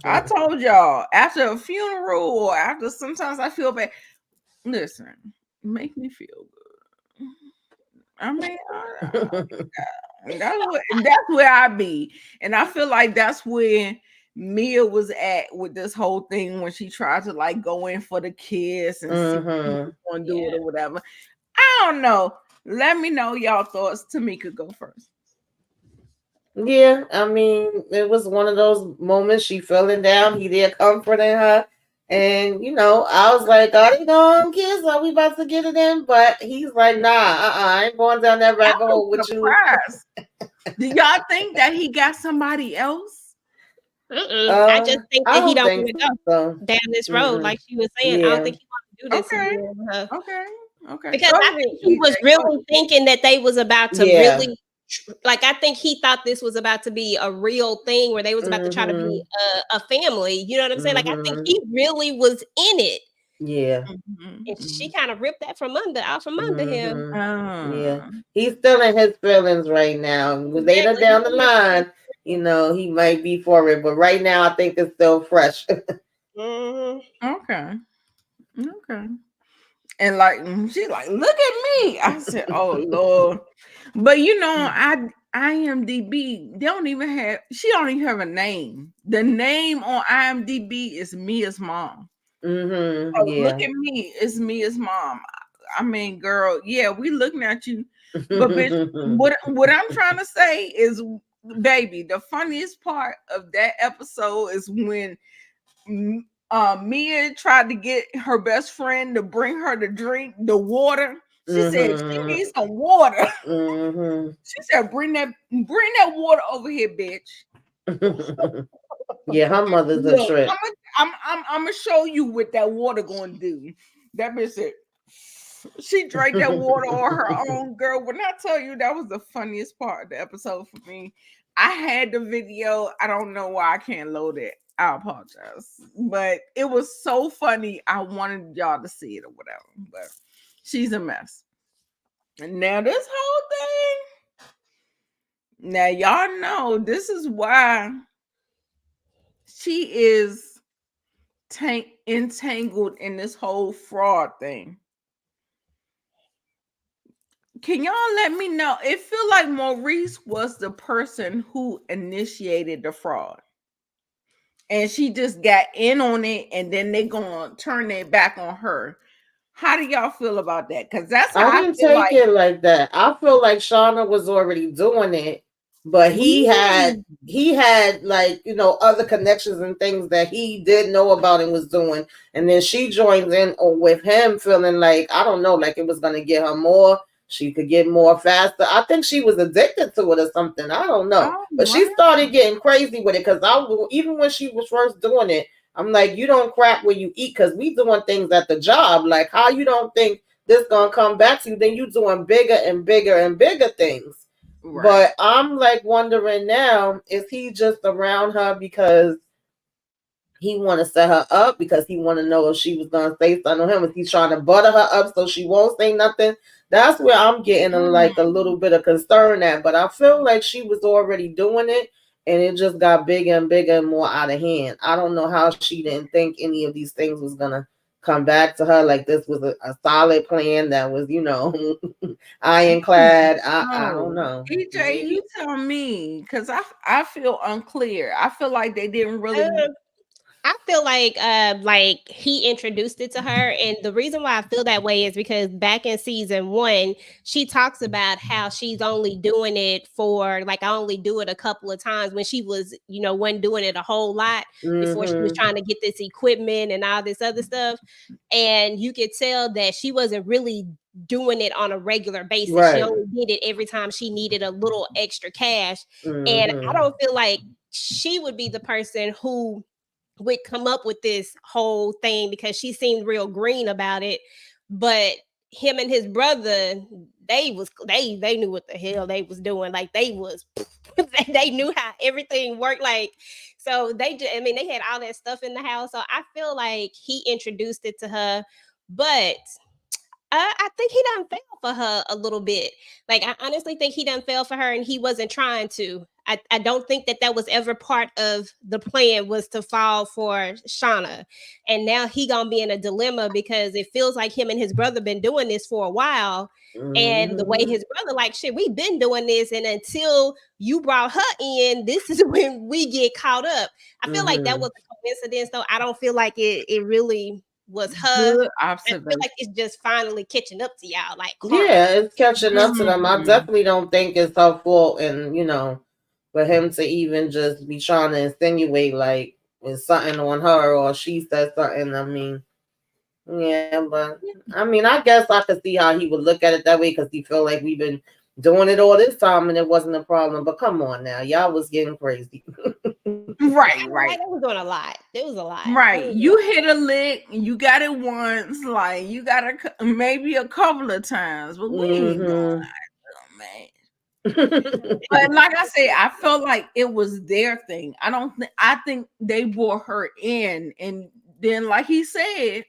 I told y'all after a funeral or after sometimes I feel bad. Listen, make me feel good. I mean, that's where I be, and I feel like that's where Mia was at with this whole thing when she tried to like go in for the kiss and see who was Mhm. gonna do it Yeah. or whatever. I don't know. Let me know y'all thoughts. Tamika, go first. Yeah, it was one of those moments she feeling down, he there comforting her. And I was like, are they going kiss? Are we about to get it in? But he's like, nah, I ain't going down that I rabbit was hole with you. surprised. Do y'all think that he got somebody else? I just think I that he don't don't think want to go so. down this road, Mm-mm. like she was saying. I don't Yeah. think he want to do this Okay, again with her. okay, okay. Because Go I ahead, think he EJ. was Go really thinking that they was about to Yeah. really, like, I think he thought this was about to be a real thing where they was about to try to be Mm-hmm. a family. You know what I'm saying? Like, I think Mm-hmm. he really was in it, Yeah. ahead. and she kind of ripped that out from under him. Yeah. Uh, He's still in his feelings right now. Later Exactly. down the line, he might be for it. But right now, I think it's still fresh. Mm-hmm. okay, okay. And like she's like, look at me. I said, oh Lord. But IMDb, they don't even have she don't even have a name. The name on IMDb is Mia's mom. Mm-hmm. Oh, look Yeah. at me, it's Mia's mom. I mean, girl, yeah, we looking at you. But bitch, what I'm trying to say is, baby, the funniest part of that episode is when Mia tried to get her best friend to bring her to drink the water. She said she Mm-hmm. needs some water. Mm-hmm. She said, bring that water over here, bitch. Yeah, her mother's a Look, trip. I'm gonna show you what that water gonna do. That bitch said she drank that water on her own, girl. When I tell you that was the funniest part of the episode for me, I had the video. I don't know why I can't load it. I apologize, but it was so funny. I wanted y'all to see it or whatever. But she's a mess. And now this whole thing. Now y'all know this is why she is entangled in this whole fraud thing. Can y'all let me know? It feel like Maurice was the person who initiated the fraud. And she just got in on it, and then they gonna turn it back on her. How do y'all feel about that? Because that's how I I didn't feel take like. it like that. I feel like Shawna was already doing it, but he had like, you know, other connections and things that he did know about and was doing. And then she joins in with him feeling like, I don't know, like it was gonna get her more. She could get more faster. I think she was addicted to it or something. I don't know. Oh, But she wow. started getting crazy with it because even when she was first doing it, I'm like, you don't crap where you eat because we doing things at the job. Like, how you don't think this gonna come back to you? Then you doing bigger and bigger and bigger things. Right. But I'm like wondering now, is he just around her because he want to set her up, because he want to know if she was gonna say something to him? Is he trying to butter her up so she won't say nothing? That's where I'm getting like a little bit of concern at. But I feel like she was already doing it, and it just got bigger and bigger and more out of hand. I don't know how she didn't think any of these things was gonna come back to her. Like this was a solid plan that was, you know, ironclad. I don't know. EJ, you tell me, because I feel unclear. I feel like they didn't really. I feel like he introduced it to her, and the reason why I feel that way is because back in season 1, she talks about how she's only doing it for, like, I only do it a couple of times, when she was, you know, wasn't doing it a whole lot before she was trying to get this equipment and all this other stuff. And you could tell that she wasn't really doing it on a regular basis. Right. She only did it every time she needed a little extra cash. And I don't feel like she would be the person who would come up with this whole thing, because she seemed real green about it. But him and his brother, they knew what the hell they was doing. Like they was they knew how everything worked. Like, so they had all that stuff in the house. So I feel like he introduced it to her, but I think he done fell for her a little bit. Like, I honestly think he done fell for her, and he wasn't trying to. I don't think that was ever part of the plan, was to fall for Shawna. And now he gonna be in a dilemma, because it feels like him and his brother been doing this for a while. And the way his brother, like, shit, we've been doing this, and until you brought her in, this is when we get caught up. I feel like that was a coincidence, though. I don't feel like it really was her. Good I feel observation. like it's just finally catching up to y'all. Like, karma. Yeah, it's catching up to them. I definitely don't think it's her fault, and you know, for him to even just be trying to insinuate like it's something on her, or she said something. I mean, yeah, but I mean, I guess I could see how he would look at it that way, because he feel like we've been doing it all this time and it wasn't a problem. But come on now, y'all was getting crazy. Right. They was doing a lot. It was a lot. Right. You hit a lick, you got it once, like you got it maybe a couple of times, but we ain't doing that, man. But like I said, I felt like it was their thing. I think they brought her in, and then like he said,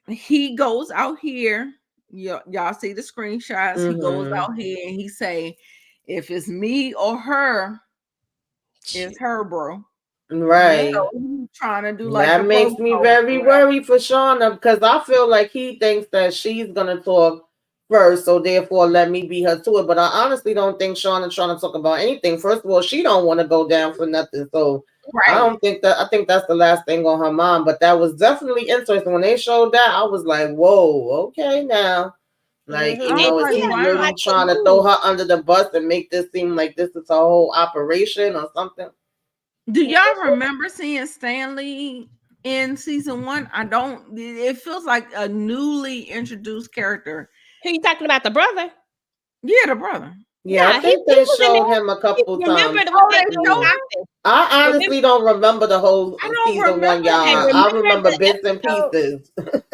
he goes out here. Y'all see the screenshots. He goes out here and he say, if it's me or her, it's her, bro. Right. So he's trying to do like that makes me very worried for Shawna, because I feel like he thinks that she's gonna talk first, so therefore let me be her to it. But I honestly don't think Shawna's trying to talk about anything. First of all, she don't want to go down for nothing, so I don't think that. I think that's the last thing on her mind. But that was definitely interesting when they showed that. I was like, whoa, okay now. Like, you know, is he really trying to throw her under the bus and make this seem like this is a whole operation or something? Do y'all remember seeing Stanley in season 1? I don't. It feels like a newly introduced character. Who you talking about? The brother? Yeah, the brother. Yeah, I think they showed him a couple times. Oh, they showed him? I Remember, honestly don't remember the whole I don't season one, remember okay, y'all. that. I remember remember the bits and episode. pieces.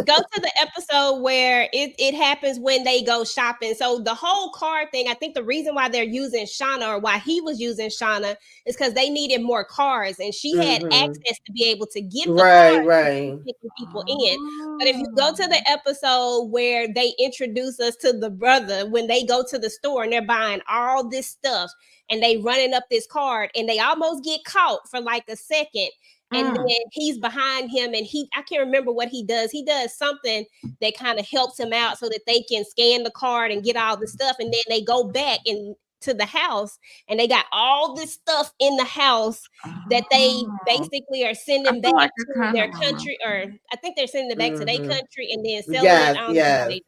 Go to the episode where it happens when they go shopping. So the whole car thing, I think the reason why they're using Shawna, or why he was using Shawna, is because they needed more cars, and she had Mm-hmm. access to be able to get the Right, cars and right. picking people in. But if you go to Oh. the episode where they introduce us to the brother, when they go to the store and they're buying all this stuff and they running up this card and they almost get caught for like a second, and then he's behind him and I can't remember what he does. He does something that kind of helps him out so that they can scan the card and get all the stuff, and then they go back and to the house and they got all this stuff in the house that they Oh. basically are I sending back feel like I to kind of their remember. country, or I think they're sending it back to their Mm-hmm. country and then selling it. Yes, I don't know how yes, they do.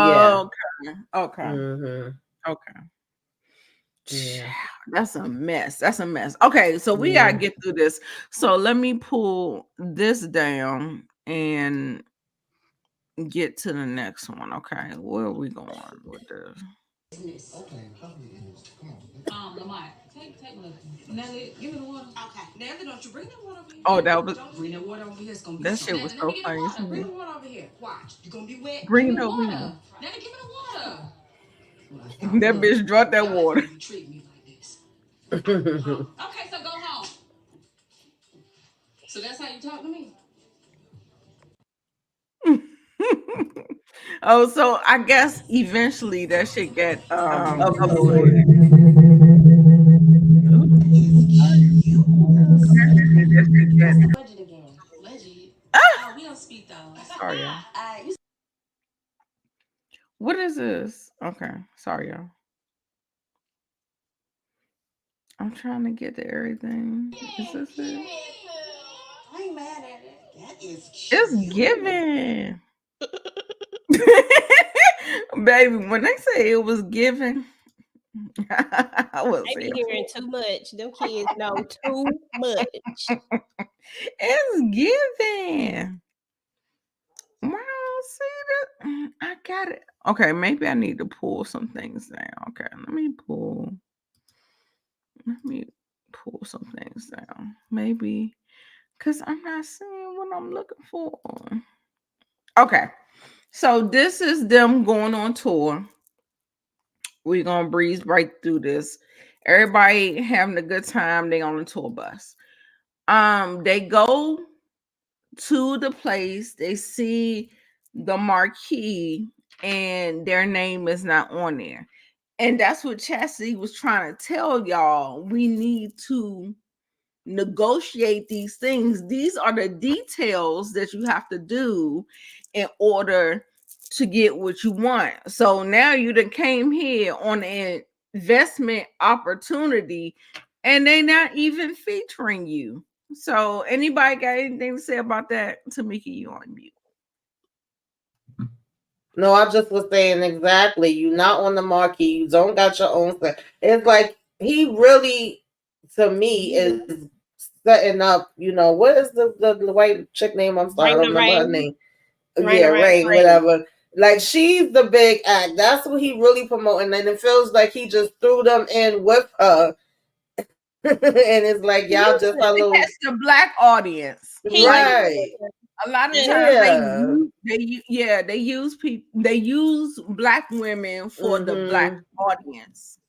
yeah. Okay. Okay. Mm-hmm. Okay. Yeah. That's a mess. That's a mess. Okay, so we gotta Yeah. get through this. So let me pull this down and get to the next one. Okay, where are we going with this? Business. Okay, definitely is. Come on. Lamar, take one of them. Nelly, give me the water. Okay. Nelly, don't you bring that water over here. Oh, that was Don't bring that water over here. It's gonna be that something. shit was Nelly, let so me get the funny to water. Bring me. the water over here. Watch. You're gonna be wet. Give Bring me it the over water. here. Nelly, give me the water. Well, I thought, That look, bitch dropped that y'all like water. when you treat me like this. Okay, so go home. So that's how you talk to me? Oh, so I guess eventually that shit get uploaded. Ooh, It's cute. eventually that shit get. What's the budget again? Budget? Oh, we don't speak those. Sorry, y'all. You What is this? Okay, sorry, y'all. I'm trying to get to everything. Is this it? I ain't mad at it. That is It's cute. given. Baby, when they say it was given, I was They be here hearing for too much. Them kids know too much. it. It's given. Well, see that I got it. Okay, maybe I need to pull some things down. Okay, let me pull some things down. Maybe because I'm not seeing what I'm looking for. Okay, so this is them going on tour. We're gonna breeze right through this. Everybody having a good time. They on the tour bus. They go to the place. They see the marquee, and their name is not on there. And that's what Chastity was trying to tell y'all. We need to negotiate these things. These are the details that you have to do in order to get what you want. So now you done came here on an investment opportunity and they not even featuring you. So anybody got anything to say about that? Tamika, you on mute. No, I just was saying exactly. You not on the marquee. You don't got your own set. It's like he really, to me, is setting up. You know, what is the white chick name? I'm sorry, I don't Reina remember her Reign. name. Yeah, Reina Reign. Rain, whatever. Like she's the big act. That's what he really promoting, and it feels like he just threw them in with her, and it's like y'all just a little That's the black audience. He Like right. a lot of times Yeah. they use people, they use black women for the black Mm-hmm. audience.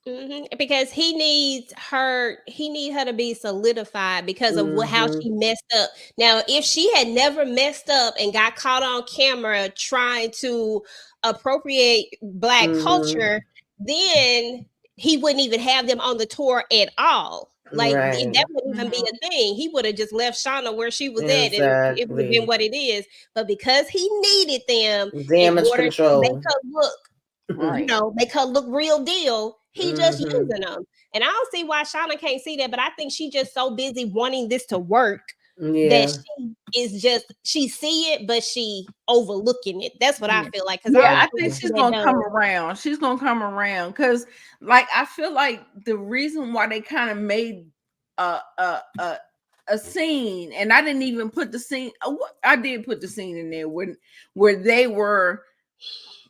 Because he need her to be solidified because of how Mm-hmm. she messed up. Now, if she had never messed up and got caught on camera trying to appropriate black Mm-hmm. culture, then he wouldn't even have them on the tour at all. Like Right. that wouldn't even be a thing. He would have just left Shauna where she was at, and it would have been Exactly. what it is. But because he needed them in Damage order to make control. her look, Right. make her look real deal, he just Mm-hmm. using them. And I don't see why Shauna can't see that, but I think she just so busy wanting this to work that Yeah. she see it, but she overlooking it. That's what I Yeah. feel like, because I Yeah, don't I think think she she's that gonna come dumb. around. She's gonna come around because, like, I feel like the reason why they kind of made a a a a scene, and I didn't even put the scene. I did put the scene in there where they were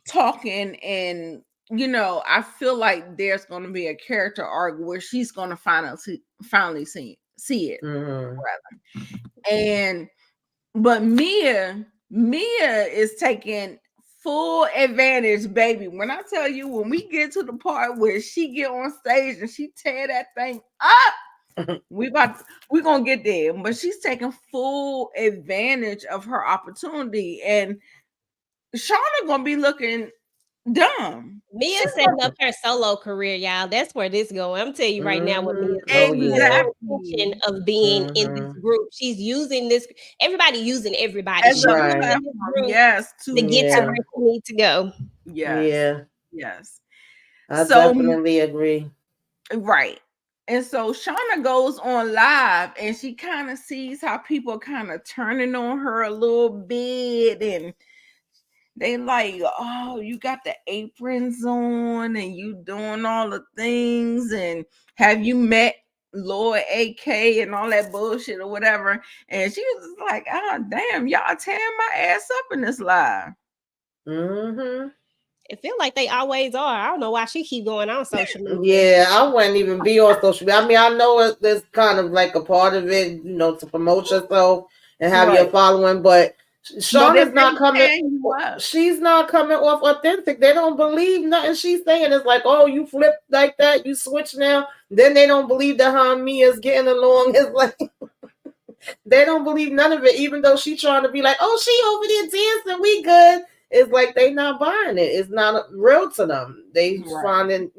talking, and I feel like there's gonna be a character arc where she's gonna finally see it. Mm-hmm. And but Mia is taking full advantage, baby. When I tell you, when we get to the part where she get on stage and she tear that thing up, we're gonna get there. But she's taking full advantage of her opportunity, and Shawna gonna be looking dumb. Mia She's setting up her solo career, y'all. That's where this going. I'm telling you right now what Mia's Oh, doing. yeah. Her intention of being in this group. She's using this. Everybody using everybody. as She's a Right. using this platform, group yes, to get to Yeah. where she needs to go. yes, Yeah. yes. I So definitely agree. right. And so Shauna goes on live and she kind of sees how people kind of turning on her a little bit, and they like, oh, you got the aprons on and you doing all the things, and have you met Lord AK and all that bullshit or whatever. And she was like, oh damn, y'all tearing my ass up in this live. Mm-hmm. It feel like they always are. I don't know why she keep going on social media. Yeah, I wouldn't even be on social media. I mean, I know there's kind of like a part of it, to promote yourself and have your Right. following, but But Shauna's if not they coming. tearing you up, She's not coming off authentic. They don't believe nothing she's saying. It's like, oh, you flip like that, you switch now. Then they don't believe that her and Mia's getting along. It's like they don't believe none of it, even though she's trying to be like, oh, she over there dancing, we good. It's like they not buying it. It's not real to them. They Right. finding,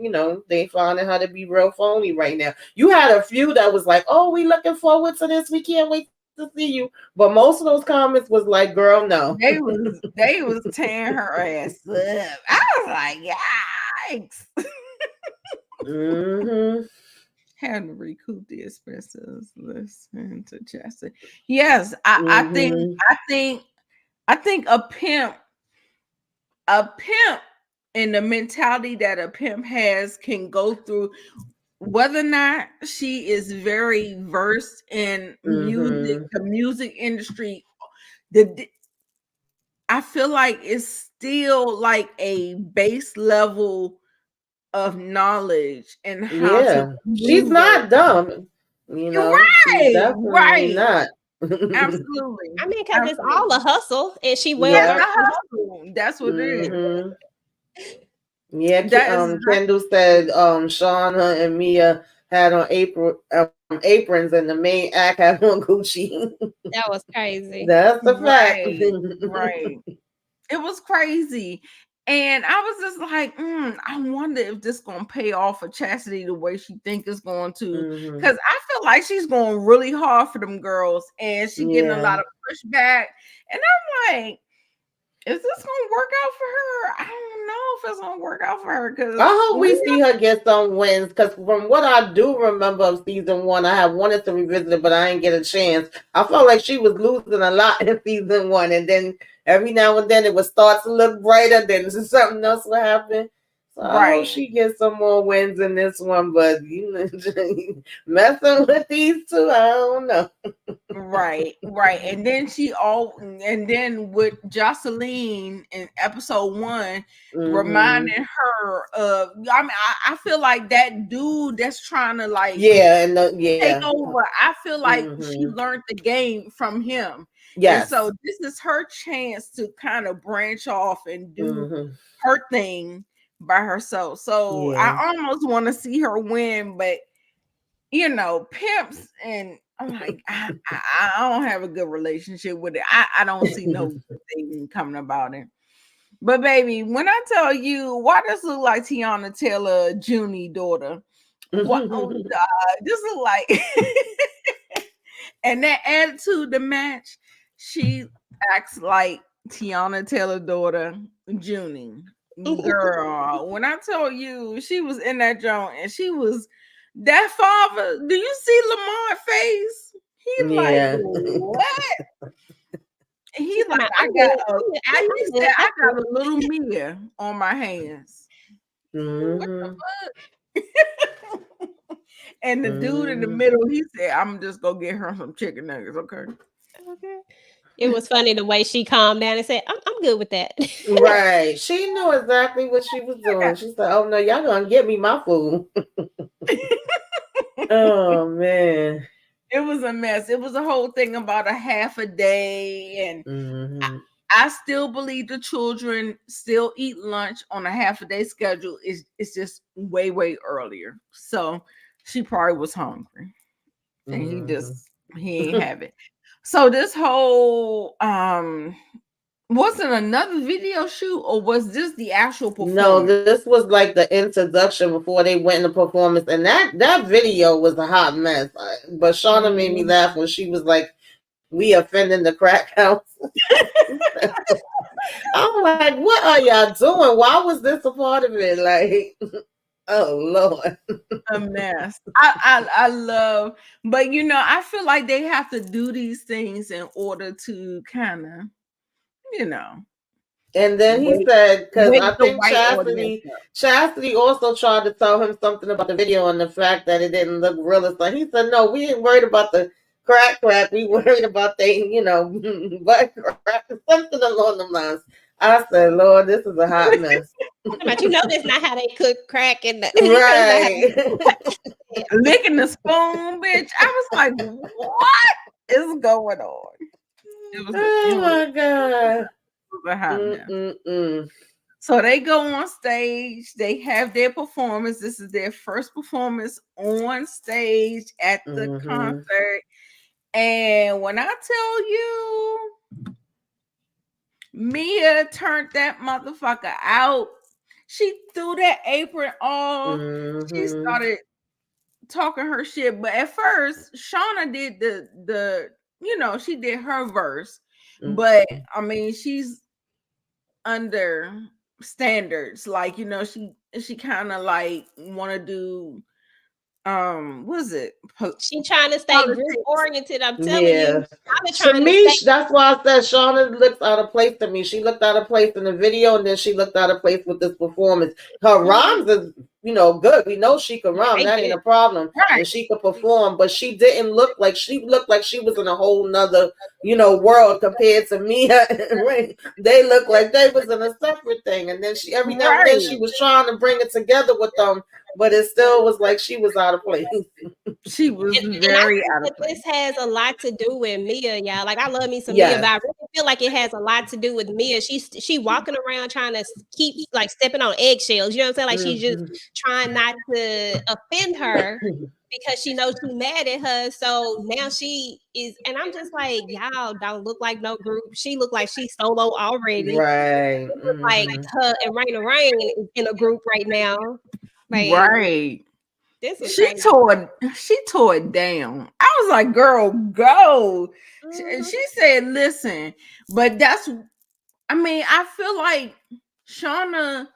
they finding how to be real phony right now. You had a few that was like, oh, we looking forward to this. We can't wait to see you. But most of those comments was like, girl, no. they was tearing her ass up. I was like, yikes. Mm-hmm. Had to recoup the expenses. Listen to Chester. Yes, I think a pimp and the mentality that a pimp has can go through, whether or not she is very versed in music, the music industry. I feel like it's still like a base level of knowledge and how to She's maneuver. not dumb. She's definitely Right. not. Absolutely. I mean, because it's all a hustle, and she well Yeah. versed in hustle. That's what it is. Yeah, Kendall said Shauna and Mia had on aprons and the main act had on Gucci. That was crazy. That's the fact. Right. It was crazy. And I was just like, I wonder if this gonna pay off for Chastity the way she think it's going to. Because I feel like she's going really hard for them girls and she getting a lot of pushback. And I'm like, is this gonna work out for her? I don't know if it's gonna work out for her. Because I hope we see her get some wins. Because from what I do remember of season 1, I have wanted to revisit it, but I didn't get a chance. I felt like she was losing a lot in season 1, and then every now and then it would start to look brighter. Then something else would happen. So I hope she gets some more wins in this one. But messing with these two, I don't know. Right. And then with Jocelyn in episode 1, reminding her of, I mean, I feel like that dude that's trying to take over. I feel like she learned the game from him. Yes. And so this is her chance to kind of branch off and do her thing by herself. So I almost want to see her win, but pimps, and I'm like, I don't have a good relationship with it. I don't see no good thing coming about it. But baby, when I tell you, why does look like Tiana Taylor Junie daughter? What? Oh God, this look like, and that attitude to match, she acts like Tiana Taylor daughter Junie. Girl, when I tell you, she was in that joint and she was that father. Do you see Lamar face? He like, what? He like, I got a little Mia on my hands. What the fuck? And the dude in the middle, he said, I'm just gonna get her some chicken nuggets, okay? It was funny the way she calmed down and said, I'm good with that. Right. She knew exactly what she was doing. She said, oh no, y'all gonna get me my food. Oh man. It was a mess. It was a whole thing about a half a day, and Mm-hmm. I still believe the children still eat lunch on a half a day schedule. It's just way earlier. So she probably was hungry, and he ain't have it. So this whole wasn't another video shoot, or was this the actual performance? No, this was like the introduction before they went into performance, and that video was a hot mess. But Shawna made me laugh when she was like, "We offending the crack house." I'm like, what are y'all doing? Why was this a part of it? Like, oh Lord, a mess. I love, but I feel like they have to do these things in order to kind of, And then he said, because I think Chastity Chastity also tried to tell him something about the video and the fact that it didn't look realistic. He said, no, we ain't worried about the crack. We worried about butt crack, something along the lines. I said, Lord, this is a hot mess. But that's not how they cook crack and right. Licking the spoon, bitch. I was like, what is going on? My God. So they go on stage, they have their performance. This is their first performance on stage at the concert. And when I tell you, Mia turned that motherfucker out. She threw that apron off. She started talking her shit. But at first, Shawna did the she did her verse. But I mean, she's under standards. Like, she kind of like want to do what is it? She trying to stay group oriented. I'm telling you. To me, that's why I said Shawna looks out of place to me. She looked out of place in the video, and then she looked out of place with this performance. Her rhymes is, good. We know she can rhyme. That ain't a problem. Right. And she could perform, but she didn't look like she was in a whole nother, world compared to Mia and Reign. They looked like they was in a separate thing. And then she every now and then she was trying to bring it together with them, but it still was like she was out of place. She was very out of place. This has a lot to do with Mia, y'all. Like, I love me some Mia, but I really feel like it has a lot to do with Mia. She walking around trying to keep like stepping on eggshells. You know what I'm saying? Like, she's just trying not to offend her because she knows she's mad at her. So now she is, and I'm just like, y'all don't look like no group. She look like she's solo already. Right. Like her and Reina Reign in a group right now. Like, right. She tore it down. I was like, girl, go. She said, listen, but I feel like Shawna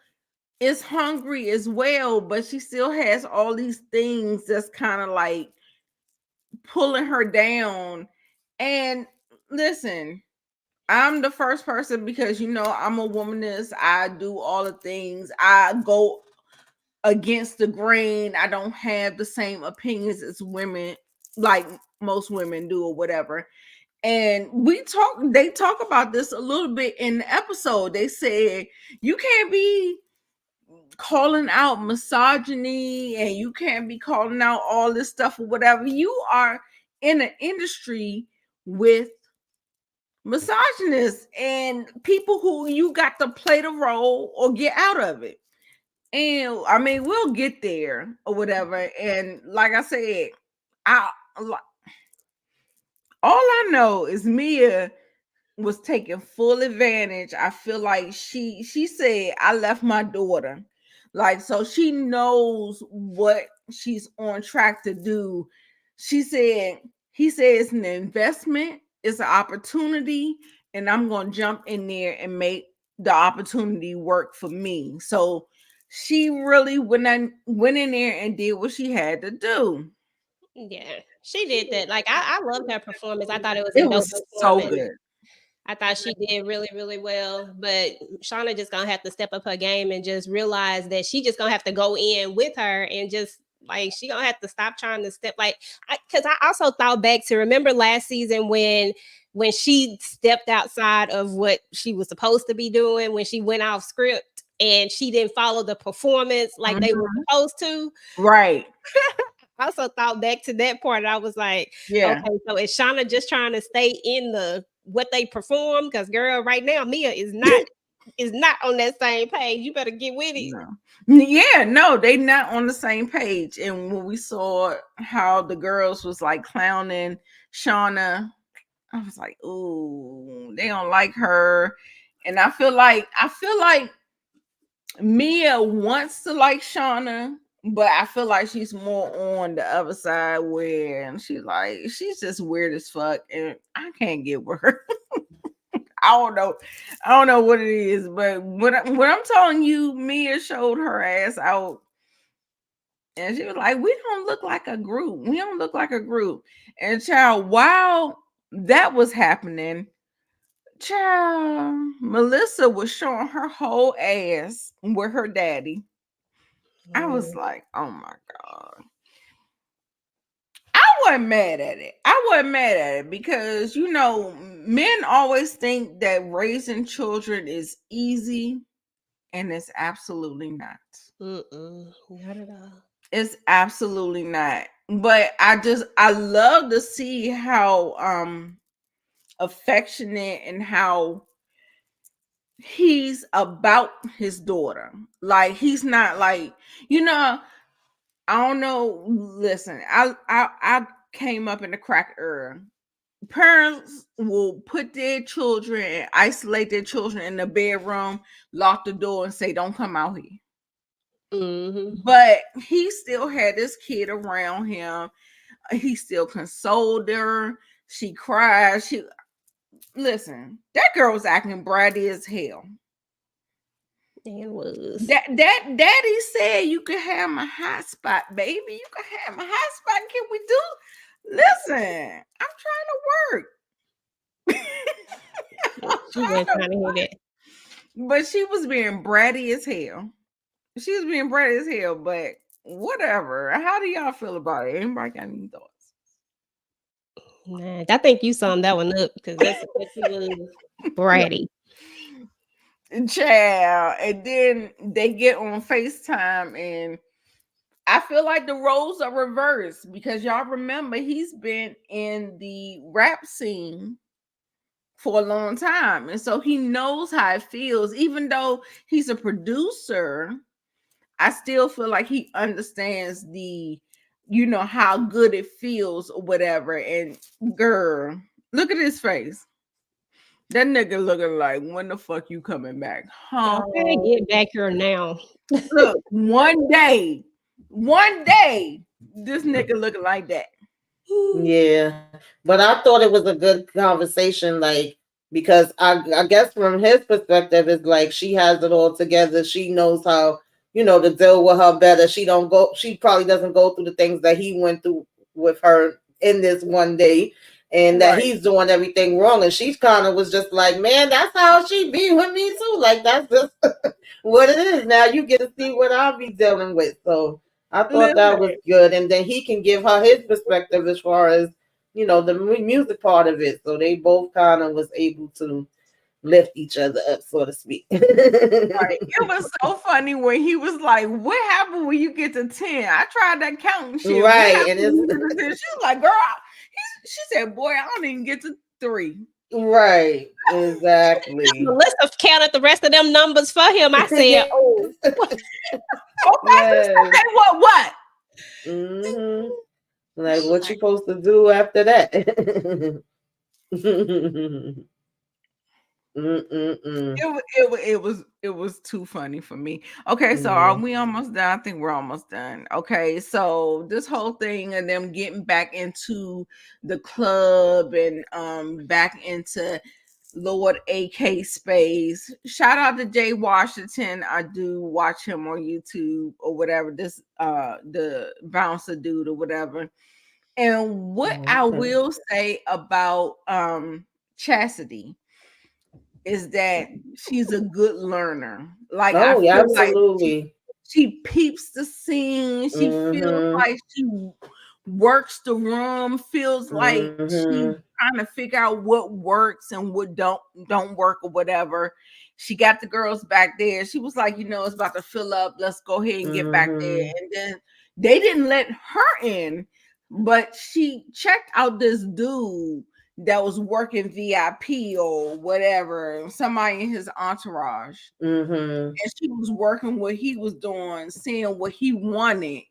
is hungry as well, but she still has all these things that's kind of like pulling her down. And listen, I'm the first person because I'm a womanist. I do all the things. I go against the grain. I don't have the same opinions as women, like most women do or whatever. And they talk about this a little bit in the episode. They said you can't be calling out misogyny and you can't be calling out all this stuff or whatever. You are in an industry with misogynists and people who you got to play the role or get out of it. And I mean, we'll get there or whatever. And like I said, all I know is Mia was taking full advantage. I feel like she said, I left my daughter. Like, so she knows what she's on track to do. He said it's an investment, it's an opportunity, and I'm going to jump in there and make the opportunity work for me. So she really went in there and did what she had to do. Yeah, she did that. Like, I loved her performance. I thought it was so good. I thought she did really, really well. But Shawna just gonna have to step up her game and just realize that she just gonna have to go in with her and just like she gonna have to stop trying to step because I also thought back to remember last season when she stepped outside of what she was supposed to be doing when she went off script and she didn't follow the performance like they were supposed to. Right. I also thought back to that part. I was like, Yeah. okay, so is Shawna just trying to stay in the what they perform? Because girl, right now Mia is not on that same page. You better get with it. No. Yeah, no, they not on the same page. And when we saw how the girls was like clowning Shawna, I was like, ooh, they don't like her. And I feel like Mia wants to like Shawna, but I feel like she's more on the other side where she's just weird as fuck, and I can't get with her. I don't know. I don't know what it is, but what I'm telling you, Mia showed her ass out, and she was like, "We don't look like a group. We don't look like a group." And child, while that was happening, child, Melissa was showing her whole ass with her daddy. I was like, "Oh my god." I wasn't mad at it. I wasn't mad at it because men always think that raising children is easy, and it's absolutely not. Not at all. It's absolutely not. But I love to see how affectionate and how he's about his daughter. Like he's not like, I don't know. Listen, I came up in the crack era. Parents will put their children and isolate their children in the bedroom, lock the door, and say, "Don't come out here." But he still had this kid around him. He still consoled her. She cried. Listen. That girl was acting bratty as hell. It was. That daddy said you can have my hot spot, baby. You can have my hot spot. Can we do? Listen, I'm trying to work. She wasn't trying to hear that. But she was being bratty as hell. She was being bratty as hell, but whatever. How do y'all feel about it? Anybody got any thoughts? Nah, I think you summed that one up because that's what she was bratty. Child. And then they get on FaceTime, and I feel like the roles are reversed because y'all remember he's been in the rap scene for a long time, and so he knows how it feels. Even though he's a producer, I still feel like he understands how good it feels or whatever. And girl, look at his face. That nigga looking like, when the fuck you coming back home? Get back here now. Look, one day, this nigga looking like that. Yeah, but I thought it was a good conversation, like, because I guess from his perspective, it's like she has it all together. She knows how, to deal with her better. She probably doesn't go through the things that he went through with her in this one day, and that he's doing everything wrong. And she kind of was just like, man, that's how she be with me too. Like, that's just what it is. Now you get to see what I'll be dealing with. So I thought that was good. And then he can give her his perspective as far as, the music part of it. So they both kind of was able to lift each other up, so to speak. Right. It was so funny when he was like, what happened when you get to 10? I tried that counting shit. Right. And she was like, girl, she said, boy, I don't even get to 3. Right. Exactly. Melissa counted the rest of them numbers for him. I said, oh. Okay, what? Mm-hmm. Like, what you supposed to do after that? It was too funny for me. Okay, so are we almost done? I think we're almost done. Okay, so this whole thing of them getting back into the club and back into Lord AK space. Shout out to Jay Washington. I do watch him on YouTube or whatever. This the bouncer dude or whatever. And what I will say about Chastity is that she's a good learner. Like, I feel absolutely. Like she peeps the scene. She feels like she works the room. Feels like she's trying to figure out what works and what don't work or whatever. She got the girls back there. She was like, it's about to fill up. Let's go ahead and get back there. And then, They didn't let her in, but she checked out this dude that was working VIP or whatever, somebody in his entourage. And she was working what he was doing, seeing what he wanted.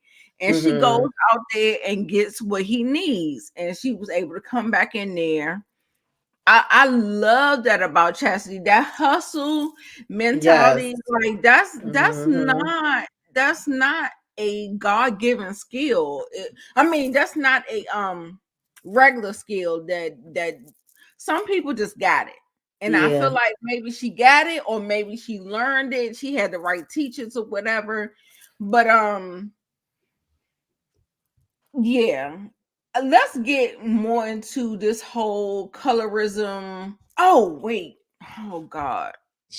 And she goes out there and gets what he needs. And she was able to come back in there. I love that about Chastity. That hustle mentality, like that's not a God-given skill. I mean, that's not a regular skill that some people just got it. And I feel like maybe she got it, or maybe she learned it. She had the right teachers or whatever. But yeah. Let's get more into this whole colorism. Oh, wait. Oh God.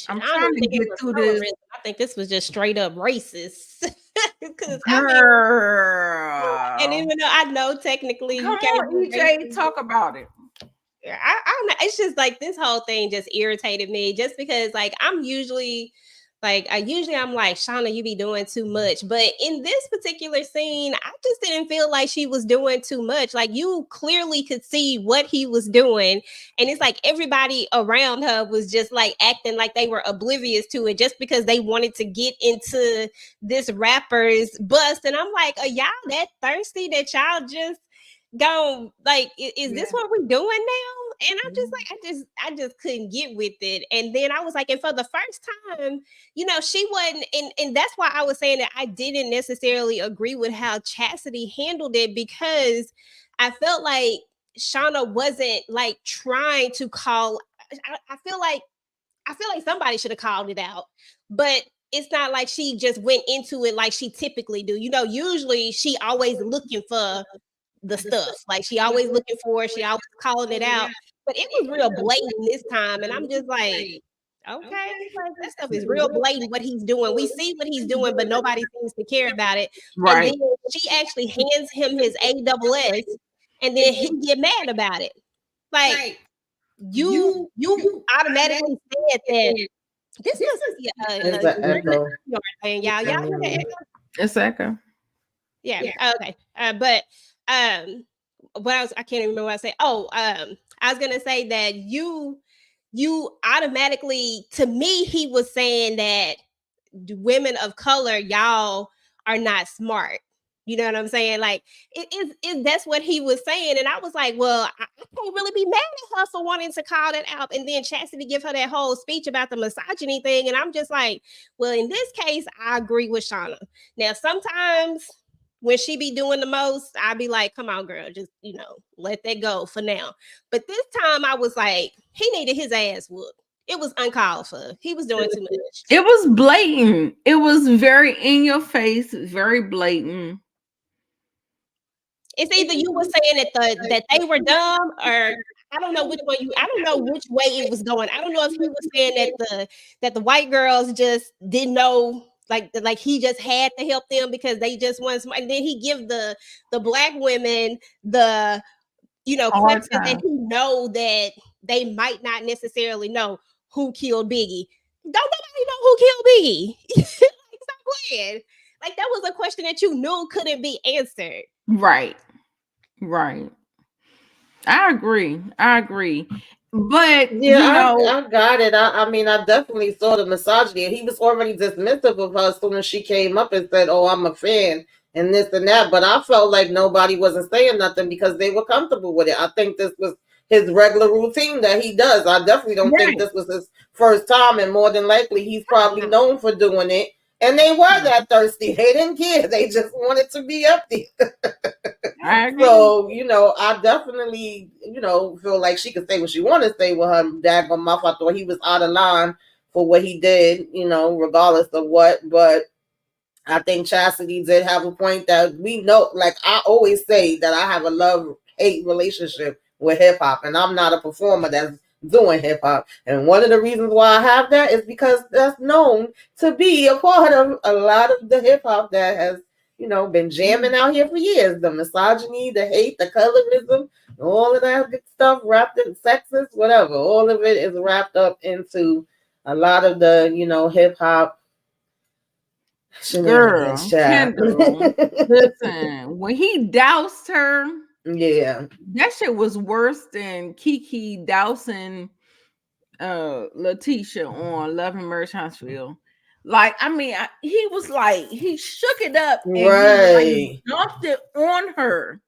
I'm I don't trying to think it get was through this. colorism. I think this was just straight up racist. Because Girl. and even though I know technically Come you can't on, be EJ, racist, talk about it. I don't know. It's just like this whole thing just irritated me just because like I'm usually I'm like, Shawna, you be doing too much. But in this particular scene, I just didn't feel like she was doing too much. Like you clearly could see what he was doing. And it's like everybody around her was just like acting like they were oblivious to it just because they wanted to get into this rapper's bust. And I'm like, are y'all that thirsty that y'all just go like is this what we're doing now? And I'm just like I just couldn't get with it. And then I was like, and for the first time, she wasn't, and that's why I was saying that I didn't necessarily agree with how Chastity handled it, because I felt like Shawna wasn't like trying to call. I feel like somebody should have called it out, but it's not like she just went into it like she typically do. Usually she always looking for the stuff. Like she always looking for it, she always calling it out. But it was real blatant this time. And I'm just like, okay, like that stuff is real blatant what he's doing. We see what he's doing, but nobody seems to care about it. Right. And then she actually hands him his AWS, and then he get mad about it. Like you automatically said that this must be it's an echo. thing, y'all. Y'all hear the echo? It's echo. Yeah. Okay. But I can't even remember what I said. I was gonna say that you automatically, to me, he was saying that women of color, y'all are not smart. You know what I'm saying? Like that's what he was saying. And I was like, well, I can't really be mad at her for wanting to call that out. And then Chastity give her that whole speech about the misogyny thing. And I'm just like, well, in this case, I agree with Shawna. Now, sometimes when she be doing the most, I'd be like, come on, girl, just, let that go for now. But this time I was like, he needed his ass whooped. It was uncalled for. He was doing too much. It was blatant. It was very in your face, very blatant. It's either you were saying that they were dumb, or I don't know which one I don't know which way it was going. I don't know if he was saying that the white girls just didn't know, like he just had to help them because they just want smart. And then he give the black women the questions that he know that they might not necessarily know who killed Biggie. Don't nobody know who killed Biggie. Stop playing. Like that was a question that you knew couldn't be answered. Right. I agree. But I got it. I mean, I definitely saw the misogyny. He was already dismissive of her as soon as she came up and said, "Oh, I'm a fan," and this and that. But I felt like nobody wasn't saying nothing because they were comfortable with it. I think this was his regular routine that he does. I definitely don't think this was his first time, and more than likely, he's probably known for doing it. And they were that thirsty. They didn't care. They just wanted to be up there. So, I definitely, feel like she could say what she wanted to say with her daggone mouth. I thought he was out of line for what he did, regardless of what. But I think Chastity did have a point that we know. Like I always say that I have a love-hate relationship with hip-hop. And I'm not a performer that's doing hip-hop. And one of the reasons why I have that is because that's known to be a part of a lot of the hip-hop that has been jamming out here for years. The misogyny, the hate, the colorism, all of that good stuff wrapped in sexist, whatever. All of it is wrapped up into a lot of the, hip hop Shenanigans, Girl, child. Kendall, listen, when he doused her, Yeah. that shit was worse than Kiki dousing Letitia on Love and Merge Huntsville. Like, I mean, he was like, he shook it up and he like Right. dumped it on her.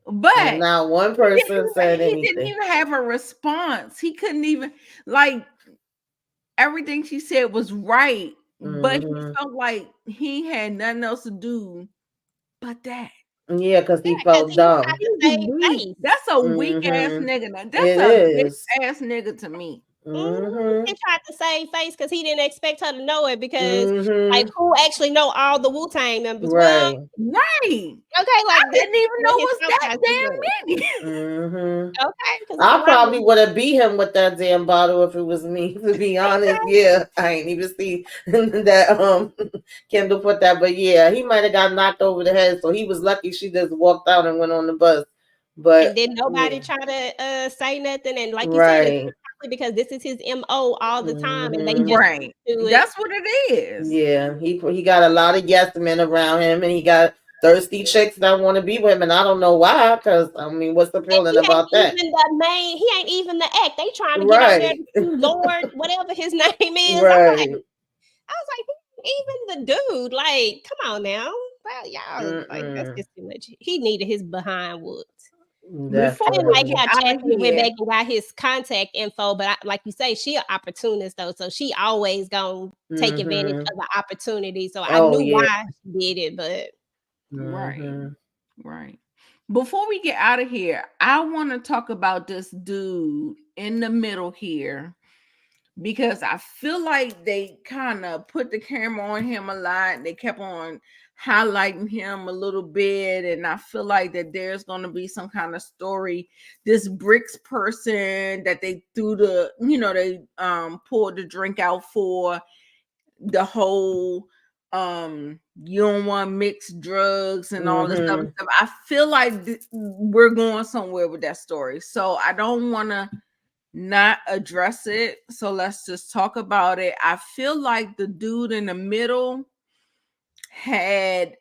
And But not one person said he didn't anything. even have a response. He couldn't even, like, everything she said was right, but he Mm-hmm. felt like he had nothing else to do but that. Yeah, because he Because felt he was dumb. trying to He's save weak. face. That's a weak ass Mm-hmm. nigga. Now. That's It a bitch is. ass nigga to me. Mm-hmm. He tried to save face because he didn't expect her to know it because, like, Mm-hmm. who actually know all the Wu-Tang members? Well, Right. Right. okay, I like that's didn't even know what it his was thought that process was. damn many. Mm-hmm. Okay, because it's a I lot of probably would have beat him with that damn bottle if it was me, to be honest. Yeah, I ain't even see that Kendall put that, but yeah, he might have got knocked over the head, so he was lucky she just walked out and went on the bus. But and then nobody yeah, try to say nothing. And like you said, it's right. probably because this is his MO all the time, and they Mm-hmm. just Right. do it. That's what it is. Yeah, he got a lot of yes men around him, and he got thirsty chicks that want to be with him, and I don't know why. Because I mean, what's the And feeling he ain't about that? even the main. He ain't even the act. They trying to get on there Right, to see Lord, whatever his name is. right. I was like, he ain't even the dude. Like, come on now. Well, y'all, like that's Mm-mm. just too much. He needed his behind whooped. Before I didn't like we Definitely. get how out of Chastity went here, back and got his contact info, but like you say, she an opportunist though, so she always gonna take advantage Mm-hmm. of the opportunity. So I Oh knew yeah. why she did it, but right. Mm-hmm. Right. Before we get out of here, I want to talk about this dude in the middle here because I feel like they kind of put the camera on him a lot. They kept on highlighting him a little bit, and I feel like that there's going to be some kind of story. This Bricks person that they threw the, they poured the drink out for, the whole you don't want mixed drugs and all this other Mm-hmm. stuff. I feel like we're going somewhere with that story, so I don't want to not address it. So let's just talk about it. I feel like the dude in the middle had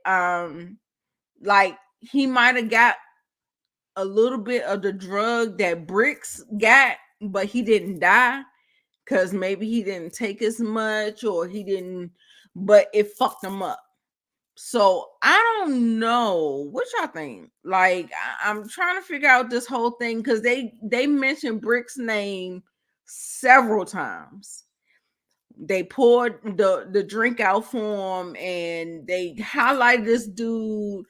like he might have got a little bit of the drug that Bricks got, but he didn't die because maybe he didn't take as much or he didn't, but it fucked him up. So I don't know what y'all think. Like I'm trying to figure out this whole thing because they mentioned Brick's name several times. They poured the drink out for him and they highlighted this dude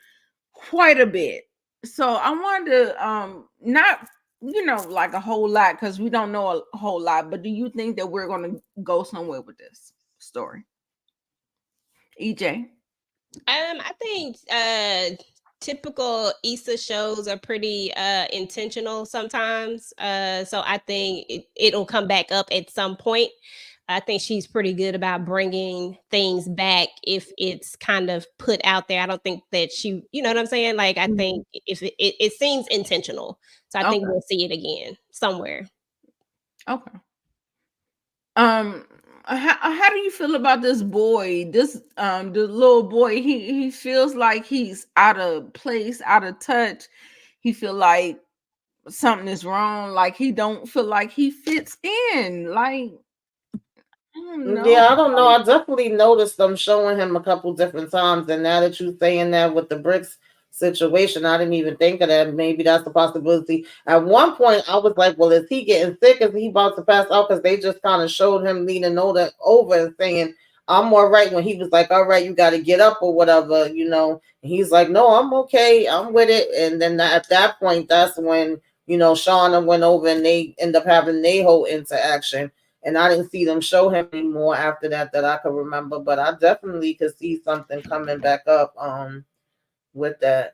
quite a bit. So I wanted to not like a whole lot because we don't know a whole lot, but do you think that we're gonna go somewhere with this story? EJ. I think typical Issa shows are pretty intentional sometimes. So I think it'll come back up at some point. I think she's pretty good about bringing things back if it's kind of put out there. I don't think that you know what I'm saying? Like, I think if it seems intentional. So I think Okay. we'll see it again somewhere. Okay. How do you feel about this boy? This the little boy, he feels like he's out of place, out of touch. He feel like something is wrong, like he don't feel like he fits in. Like, I don't know. Yeah, I don't know. I definitely noticed them showing him a couple different times, and now that you're saying that with the bricks situation, I didn't even think of that. Maybe that's a possibility. At one point, I was like, "Well, is he getting sick? Is he about to pass out?" Because they just kind of showed him leaning over and saying, "I'm all right." When he was like, "All right, you got to get up or whatever," And he's like, "No, I'm okay. I'm with it." And then at that point, that's when Shawna went over and they end up having their whole interaction. And I didn't see them show him anymore after that I could remember. But I definitely could see something coming back up with that.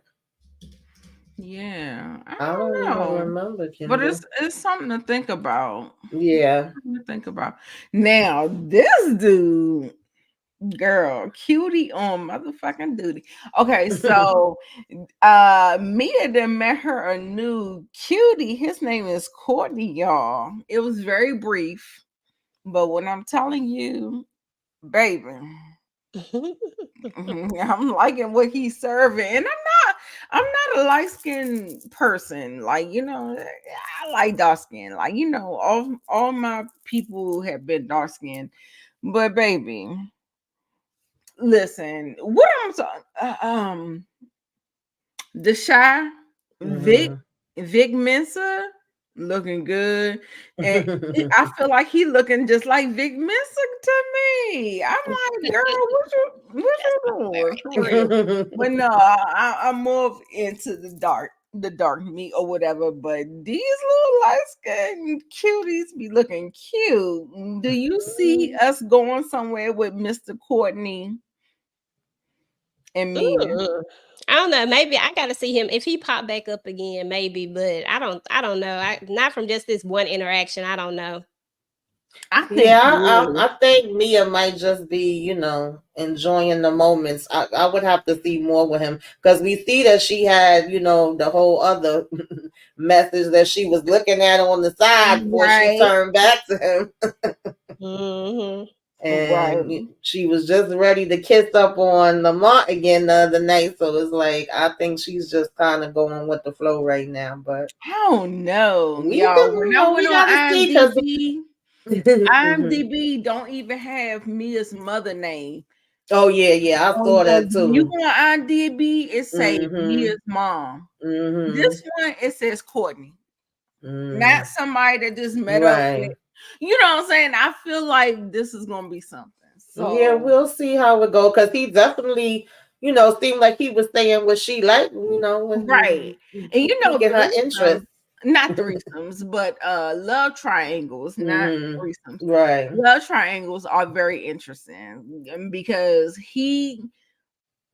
Yeah, I I don't don't even know. remember, But Kendall. it's something to think about. Yeah. Something to think about. Now, this dude, girl, cutie on motherfucking duty. Okay, so Mia then met her a new cutie. His name is Courtney, y'all. It was very brief, but when I'm telling you, baby. I'm liking what he's serving, and I'm not a light skinned person. Like, I like dark skin. Like, all my people have been dark skinned, but baby, listen, what I'm talking, the shy Vic Mensa looking good, and I feel like he looking just like Vic Mensa to me. I'm like, girl, what you doing for real? But no, I'm more into the dark meat or whatever. But these little light skinned cuties be looking cute. Do you see us going somewhere with Mr. Courtney and Mina? I don't know. Maybe I gotta see him if he pop back up again. Maybe, but I don't know. Not from just this one interaction. I don't know. I think I think Mia might just be, enjoying the moments. I would have to see more with him because we see that she had, the whole other message that she was looking at on the side before she turned back to him. And she was just ready to kiss up on Lamont again the other night. So it's like, I think she's just kind of going with the flow right now. But I don't know, we y'all. When I went on IMDb, IMDb don't even have Mia's mother name. Oh yeah, I saw that too. When you go on IMDb, it say Mia's mom. This one it says Courtney, not somebody that just met up with. You know what I'm saying? I feel like this is gonna be something. So yeah, we'll see how it goes because he definitely, seemed like he was saying what she liked, right. And get her interest. Not threesomes, but love triangles, not threesomes. Right. Love triangles are very interesting because he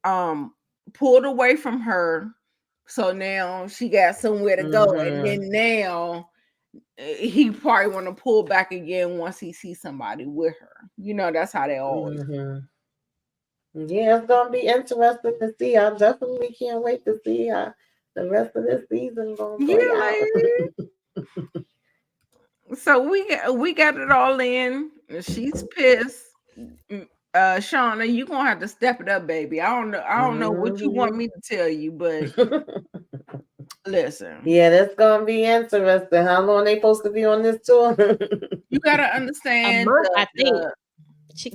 pulled away from her, so now she got somewhere to go, and then now he probably want to pull back again once he sees somebody with her. That's how they always. Yeah, it's gonna be interesting to see. I definitely can't wait to see how the rest of this season gonna play out. So we got it all in. She's pissed. Shawna, you gonna have to step it up, baby. I don't know what you want me to tell you, but listen. Yeah, that's gonna be interesting. How long they supposed to be on this tour? You gotta understand. A month, I think. She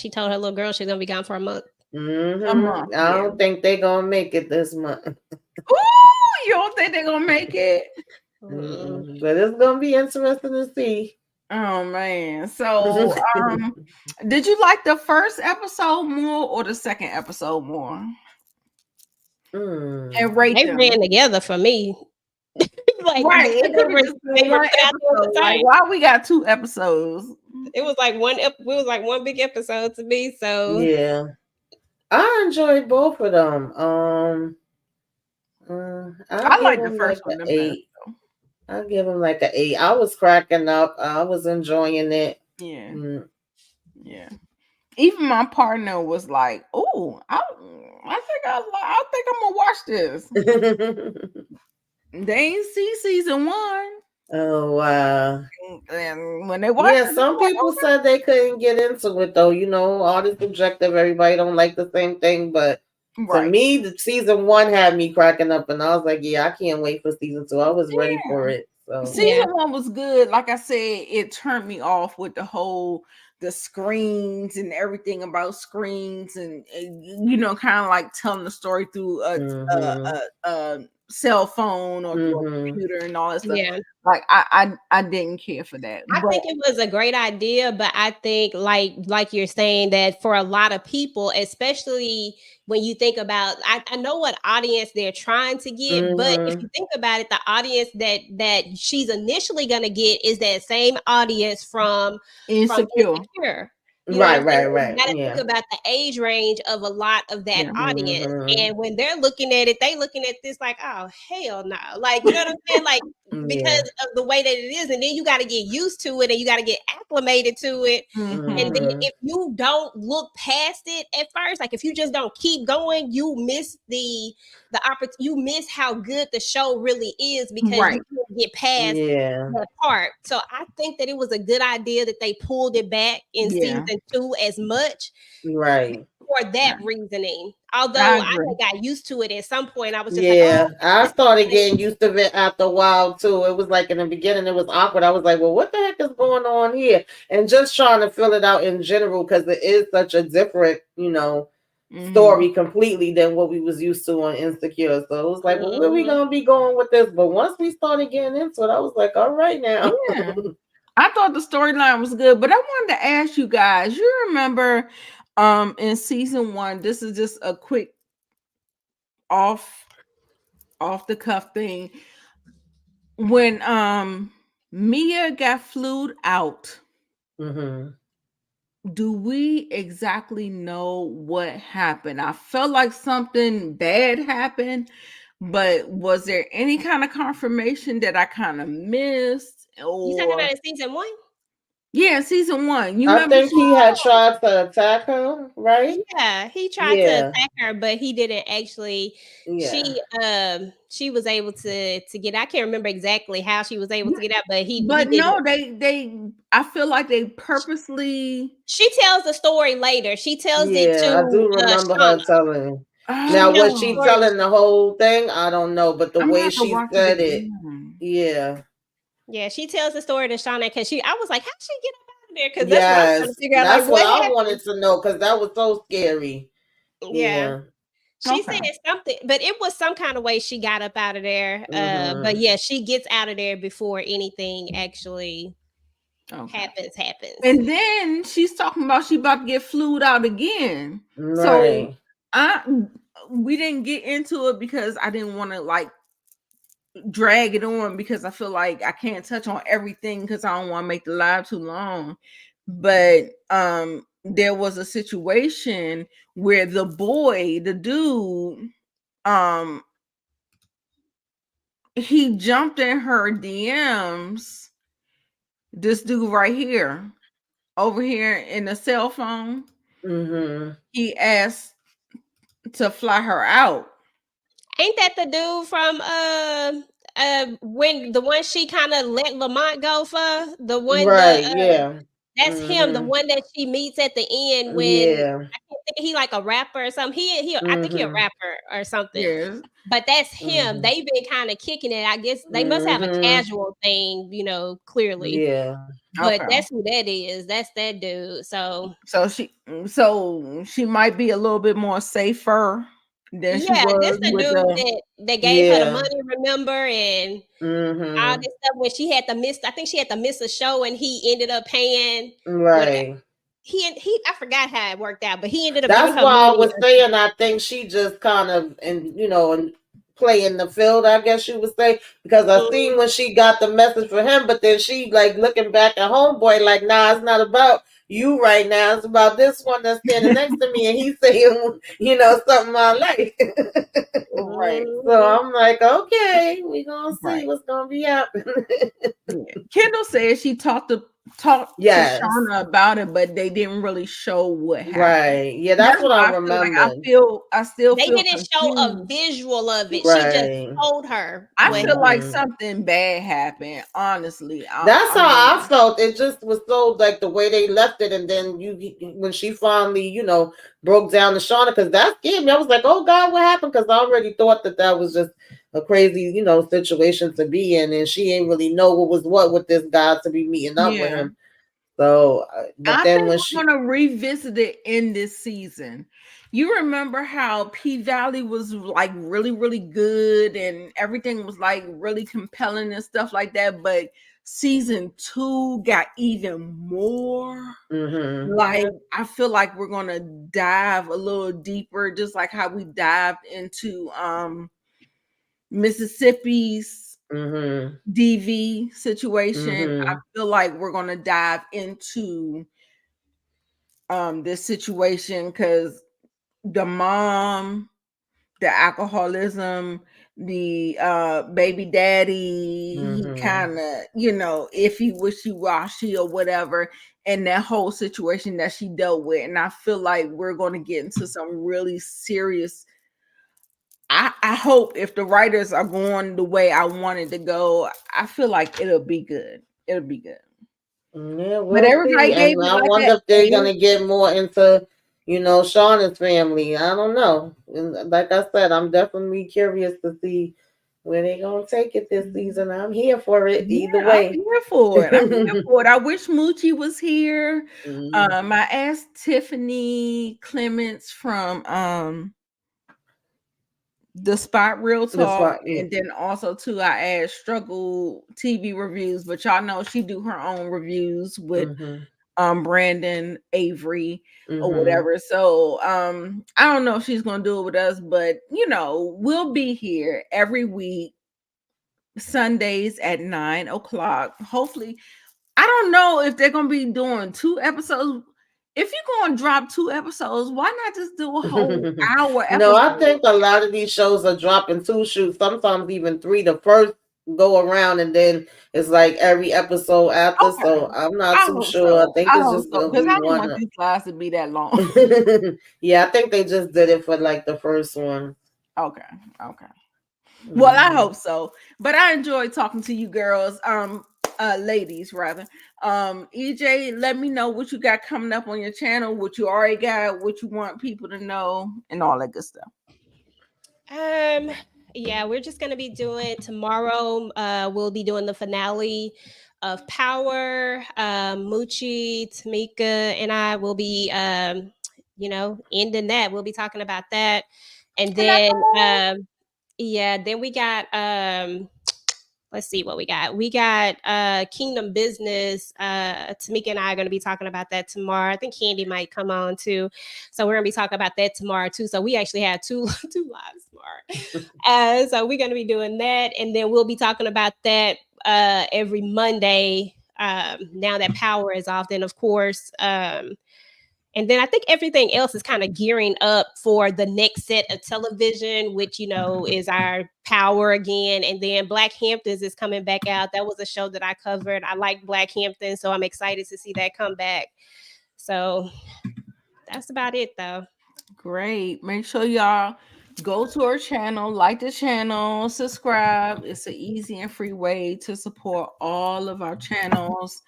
told her little girl she's gonna be gone for a month. A month. I don't think they're gonna make it this month. Ooh, you don't think they're gonna make it? But it's gonna be interesting to see. Oh man. So did you like the first episode more or the second episode more? And rate they them. ran together for me. Like, right. Why we got 2 episodes? It was like one big episode to me. So yeah, I enjoyed both of them. I like the first one. 8. I'll give him like an 8. I was cracking up. I was enjoying it. Yeah. Yeah. Even my partner was like, "Oh, I think I'm gonna watch this." They ain't see season 1. Oh wow! And when they watched, some people said they couldn't get into it though. All this subjective. Everybody don't like the same thing, but to me, the season 1 had me cracking up, and I was like, "Yeah, I can't wait for season 2." I was ready for it. So season 1 was good. Like I said, it turned me off with the screens and everything about screens, and kind of like telling the story through a cell phone or through a computer and all that stuff. Yeah. Like I didn't care for that. I think it was a great idea, but I think like you're saying that for a lot of people, especially when you think about, I know what audience they're trying to get, but if you think about it, the audience that she's initially gonna get is that same audience from Insecure. Right. You gotta think about the age range of a lot of that audience. And when they're looking at it, they looking at this like, oh hell no. Like, you know what I'm saying? Like because Yeah. of the way that it is, and then you got to get used to it and you got to get acclimated to it. Mhm. And then Mhm. if you don't look past it at first, like if you just don't keep going, you miss the opportunity. You miss how good the show really is because Right. you can't get past Yeah. that part. So I think that it was a good idea that they pulled it back in Yeah. season 2 as much Right. for that reasoning. Although I I agree. had got used to it at some point, I was just like, oh, Yeah, I this started is getting used to it after a while too. It was like in the beginning, it was awkward. I was like, "Well, what the heck is going on here?" And just trying to fill it out in general because it is such a different, Mhm. story completely than what we was used to on Insecure. So it was like, "Well, where we Mhm. gonna be going with this?" But once we started getting into it, I was like, "All right now." Yeah. I thought the storyline was good, but I wanted to ask you guys, you remember in season 1, this is just a quick off the cuff thing. When Mia got flued out, hmm do we exactly know what happened? I felt like something bad happened, but was there any kind of confirmation that I kind of missed? You talking about Or in season 1? yeah, season 1. You I remember think she he had tried to attack her, right? Yeah, he tried to Yeah, attack her, but he didn't actually. yeah. She was able to get. I can't remember exactly how she was able to get out, but he but didn't. no, they I feel like they purposely She tells the story later. She tells it Yeah, I to do remember Shauna. her telling. She Now, tells was the she oh, story to telling the whole thing? I don't know, but the I'm gonna way have to she watch it said it, again. yeah, Yeah, she tells the story to Shauna because I was like, how'd she get up out of there? Because that's what I'm trying to yes, figure out. Like, that's what what I happened? wanted to know because that was so scary. Yeah. Yeah. She said Okay. something, but it was some kind of way she got up out of there. But Mm-hmm. yeah, she gets out of there before anything actually Okay. happens. And then she's talking about she about to get flued out again. So Right. I we didn't get into it because I didn't want to like drag it on because I feel like I can't touch on everything because I don't want to make the live too long. But there was a situation where the boy, the dude, um he jumped in her DMs. This dude right here, over here in the cell phone, Mm-hmm. he asked to fly her out. Ain't that the dude from when the one she kind of let Lamont go for? The one Right. Yeah. that's him, the Mm-hmm. one that she meets at the end when Yeah. I can't think he like a rapper or something. He I think he a Mm-hmm. rapper or something. Yes. But that's him. Mm-hmm. They've been kind of kicking it. I guess they must have a Mm-hmm. casual thing, clearly. Yeah. But Okay. that's who that is. That's that dude. So So she might be a little bit more safer than she yeah, this was the with dude the that gave her the Yeah. money, remember, and all Mm-hmm. this stuff when she had to miss. I think she had to miss a show, and he ended up paying what Right. he. I forgot how it worked out, but he ended up giving That's her why I money. was saying I think she just kind of and play in the field, I guess you would say, because I seen Mhm. when she got the message for him, but then she like looking back at homeboy like, nah, it's not about you right now. It's about this one that's standing next to me, and he's saying, something I like. right. So Mhm. I'm like, okay, we gonna see Right. what's gonna be happening. Yeah. Kendall said she talked to Yes. Shauna about it, but they didn't really show what happened. Right. Yeah, That's that's what I why I feel like remembered. I still They feel didn't show a confused. visual of it. She just Right. told her I what feel like hmm something bad happened. Honestly, That's I how I mean, felt. It just was so like the way they left it, and then when she finally, broke down to Shauna, because that scared me. I was like, "Oh God, what happened?" Because I already thought that was just a crazy, situation to be in, and she ain't really know what was what with this guy to be meeting up with yeah. him. So, but I then think when we're she, gonna revisit it in this season. You remember how P Valley was like really, really good and everything was like really compelling and stuff like that, but season 2 got even more. hmm Like I feel like we're gonna dive a little deeper, just like how we dived into Mississippi's hmm DV situation. I hmm feel like we're gonna dive into this situation because the mom, the alcoholism, the baby daddy, he kind of, iffy, wishy-washy or whatever, and that whole situation that she dealt with. And I feel like we're going to get into some really serious. I hope if the writers are going the way I wanted to go, I feel like it'll be good. It'll be good. Yeah, But we'll everybody see. gave And it I like wonder that. if they're gonna get more into, Shawna's family. I don't know. And like I said, I'm definitely curious to see where they're gonna take it this season. I'm here for it Yeah, either I'm way. here for it. I'm here for it. I wish Moochie was here. Mhm. I asked Tiffany Clements from the Spot Real The Talk, spot, yeah. and then also too I asked Struggle TV Reviews, but y'all know she do her own reviews with Mhm. Brandon Avery or Mhm. whatever. So I don't know if she's gonna do it with us, but we'll be here every week, Sundays at 9 o'clock. Hopefully, I don't know if they're gonna be doing 2 episodes. If you're gonna drop 2 episodes, why not just do a whole hour No, I episode? think a lot of these shows are dropping two shoots, sometimes even three. The first go around, and then it's like every episode after. Okay. So I'm not I too hope sure. I so. think I it's hope just so. gonna Because be I don't one. want these slides to be that long. Yeah, I think they just did it for like the first one. Okay. Okay. Well, I Mhm. hope so. But I enjoyed talking to you girls. Ladies rather. EJ, let me know what you got coming up on your channel, what you already got, what you want people to know, and all that good stuff. Yeah, we're just gonna be doing tomorrow. We'll be doing the finale of Power. Moochie, Tamika, and I will be, ending that. We'll be talking about that, and then, yeah, then we got, let's see what we got. We got Kingdom Business. Tamika and I are going to be talking about that tomorrow. I think Candy might come on too. So we're going to be talking about that tomorrow too. So we actually have two two lives tomorrow. So we're going to be doing that. And then we'll be talking about that every Monday. Now that Power is off, then of course, and then I think everything else is kind of gearing up for the next set of television, which, is our Power again. And then Black Hamptons is coming back out. That was a show that I covered. I like Black Hamptons, so I'm excited to see that come back. So that's about it, though. Great. Make sure y'all go to our channel, like the channel, subscribe. It's an easy and free way to support all of our channels.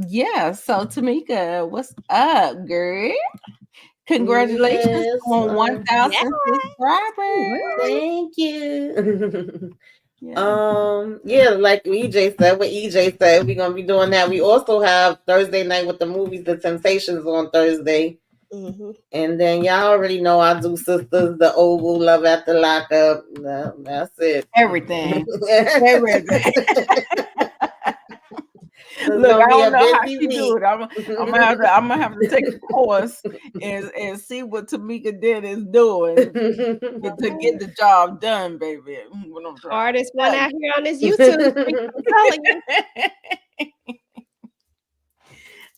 Yeah, so Tamika, what's up, girl? Congratulations Yes. on Yeah. 1,000 subscribers. Thank you. Yeah. Yeah, like EJ said, what EJ said, we're gonna be doing that. We also have Thursday night with the movies, The Temptations on Thursday. Mm-hmm. And then y'all already know I do Sisters, The Oval, Love at the Lockup. That's it. Everything. It's Everything. Look, gonna I be don't a know how busy she do week. it. I'm gonna have to take a course and see what Tamika did is doing to get the job done, baby. What I'm trying Hardest one to out here on this YouTube street, I'm telling you. say.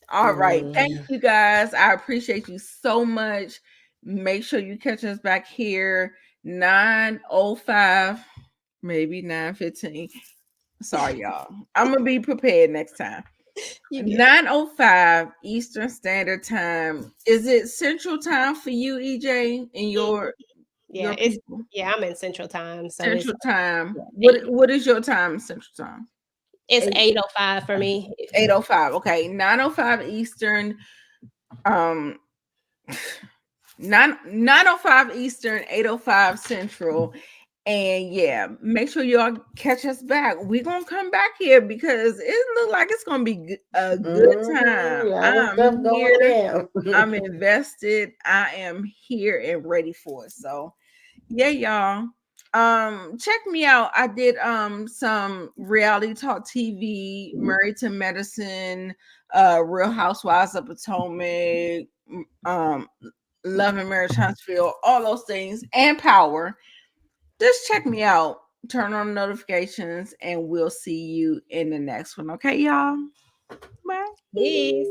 All right. Thank you guys. I appreciate you so much. Make sure you catch us back here 9:05, maybe 9:15. Sorry, y'all. I'm gonna be prepared next time. You good. 9:05 Eastern Standard Time. Is it Central Time for you, EJ, and your Yeah, people? I'm in Central Time, so it's Central Time. yeah, What is your time? Central Time. it's 8:05 for me. 8:05. Okay, 9:05 Eastern. Um, 9:05 Eastern, 8:05 Central. And yeah, make sure y'all catch us back. We're gonna come back here because it looks like it's gonna be a good time. A lot of stuff I'm going here. down. I'm invested. I am here and ready for it. So yeah, y'all. Check me out. I did some reality talk TV, Married to Medicine, Real Housewives of Potomac, um, Love and Marriage Huntsville, all those things, and Power. Just check me out. Turn on notifications, and we'll see you in the next one. Okay, y'all. Bye. Peace.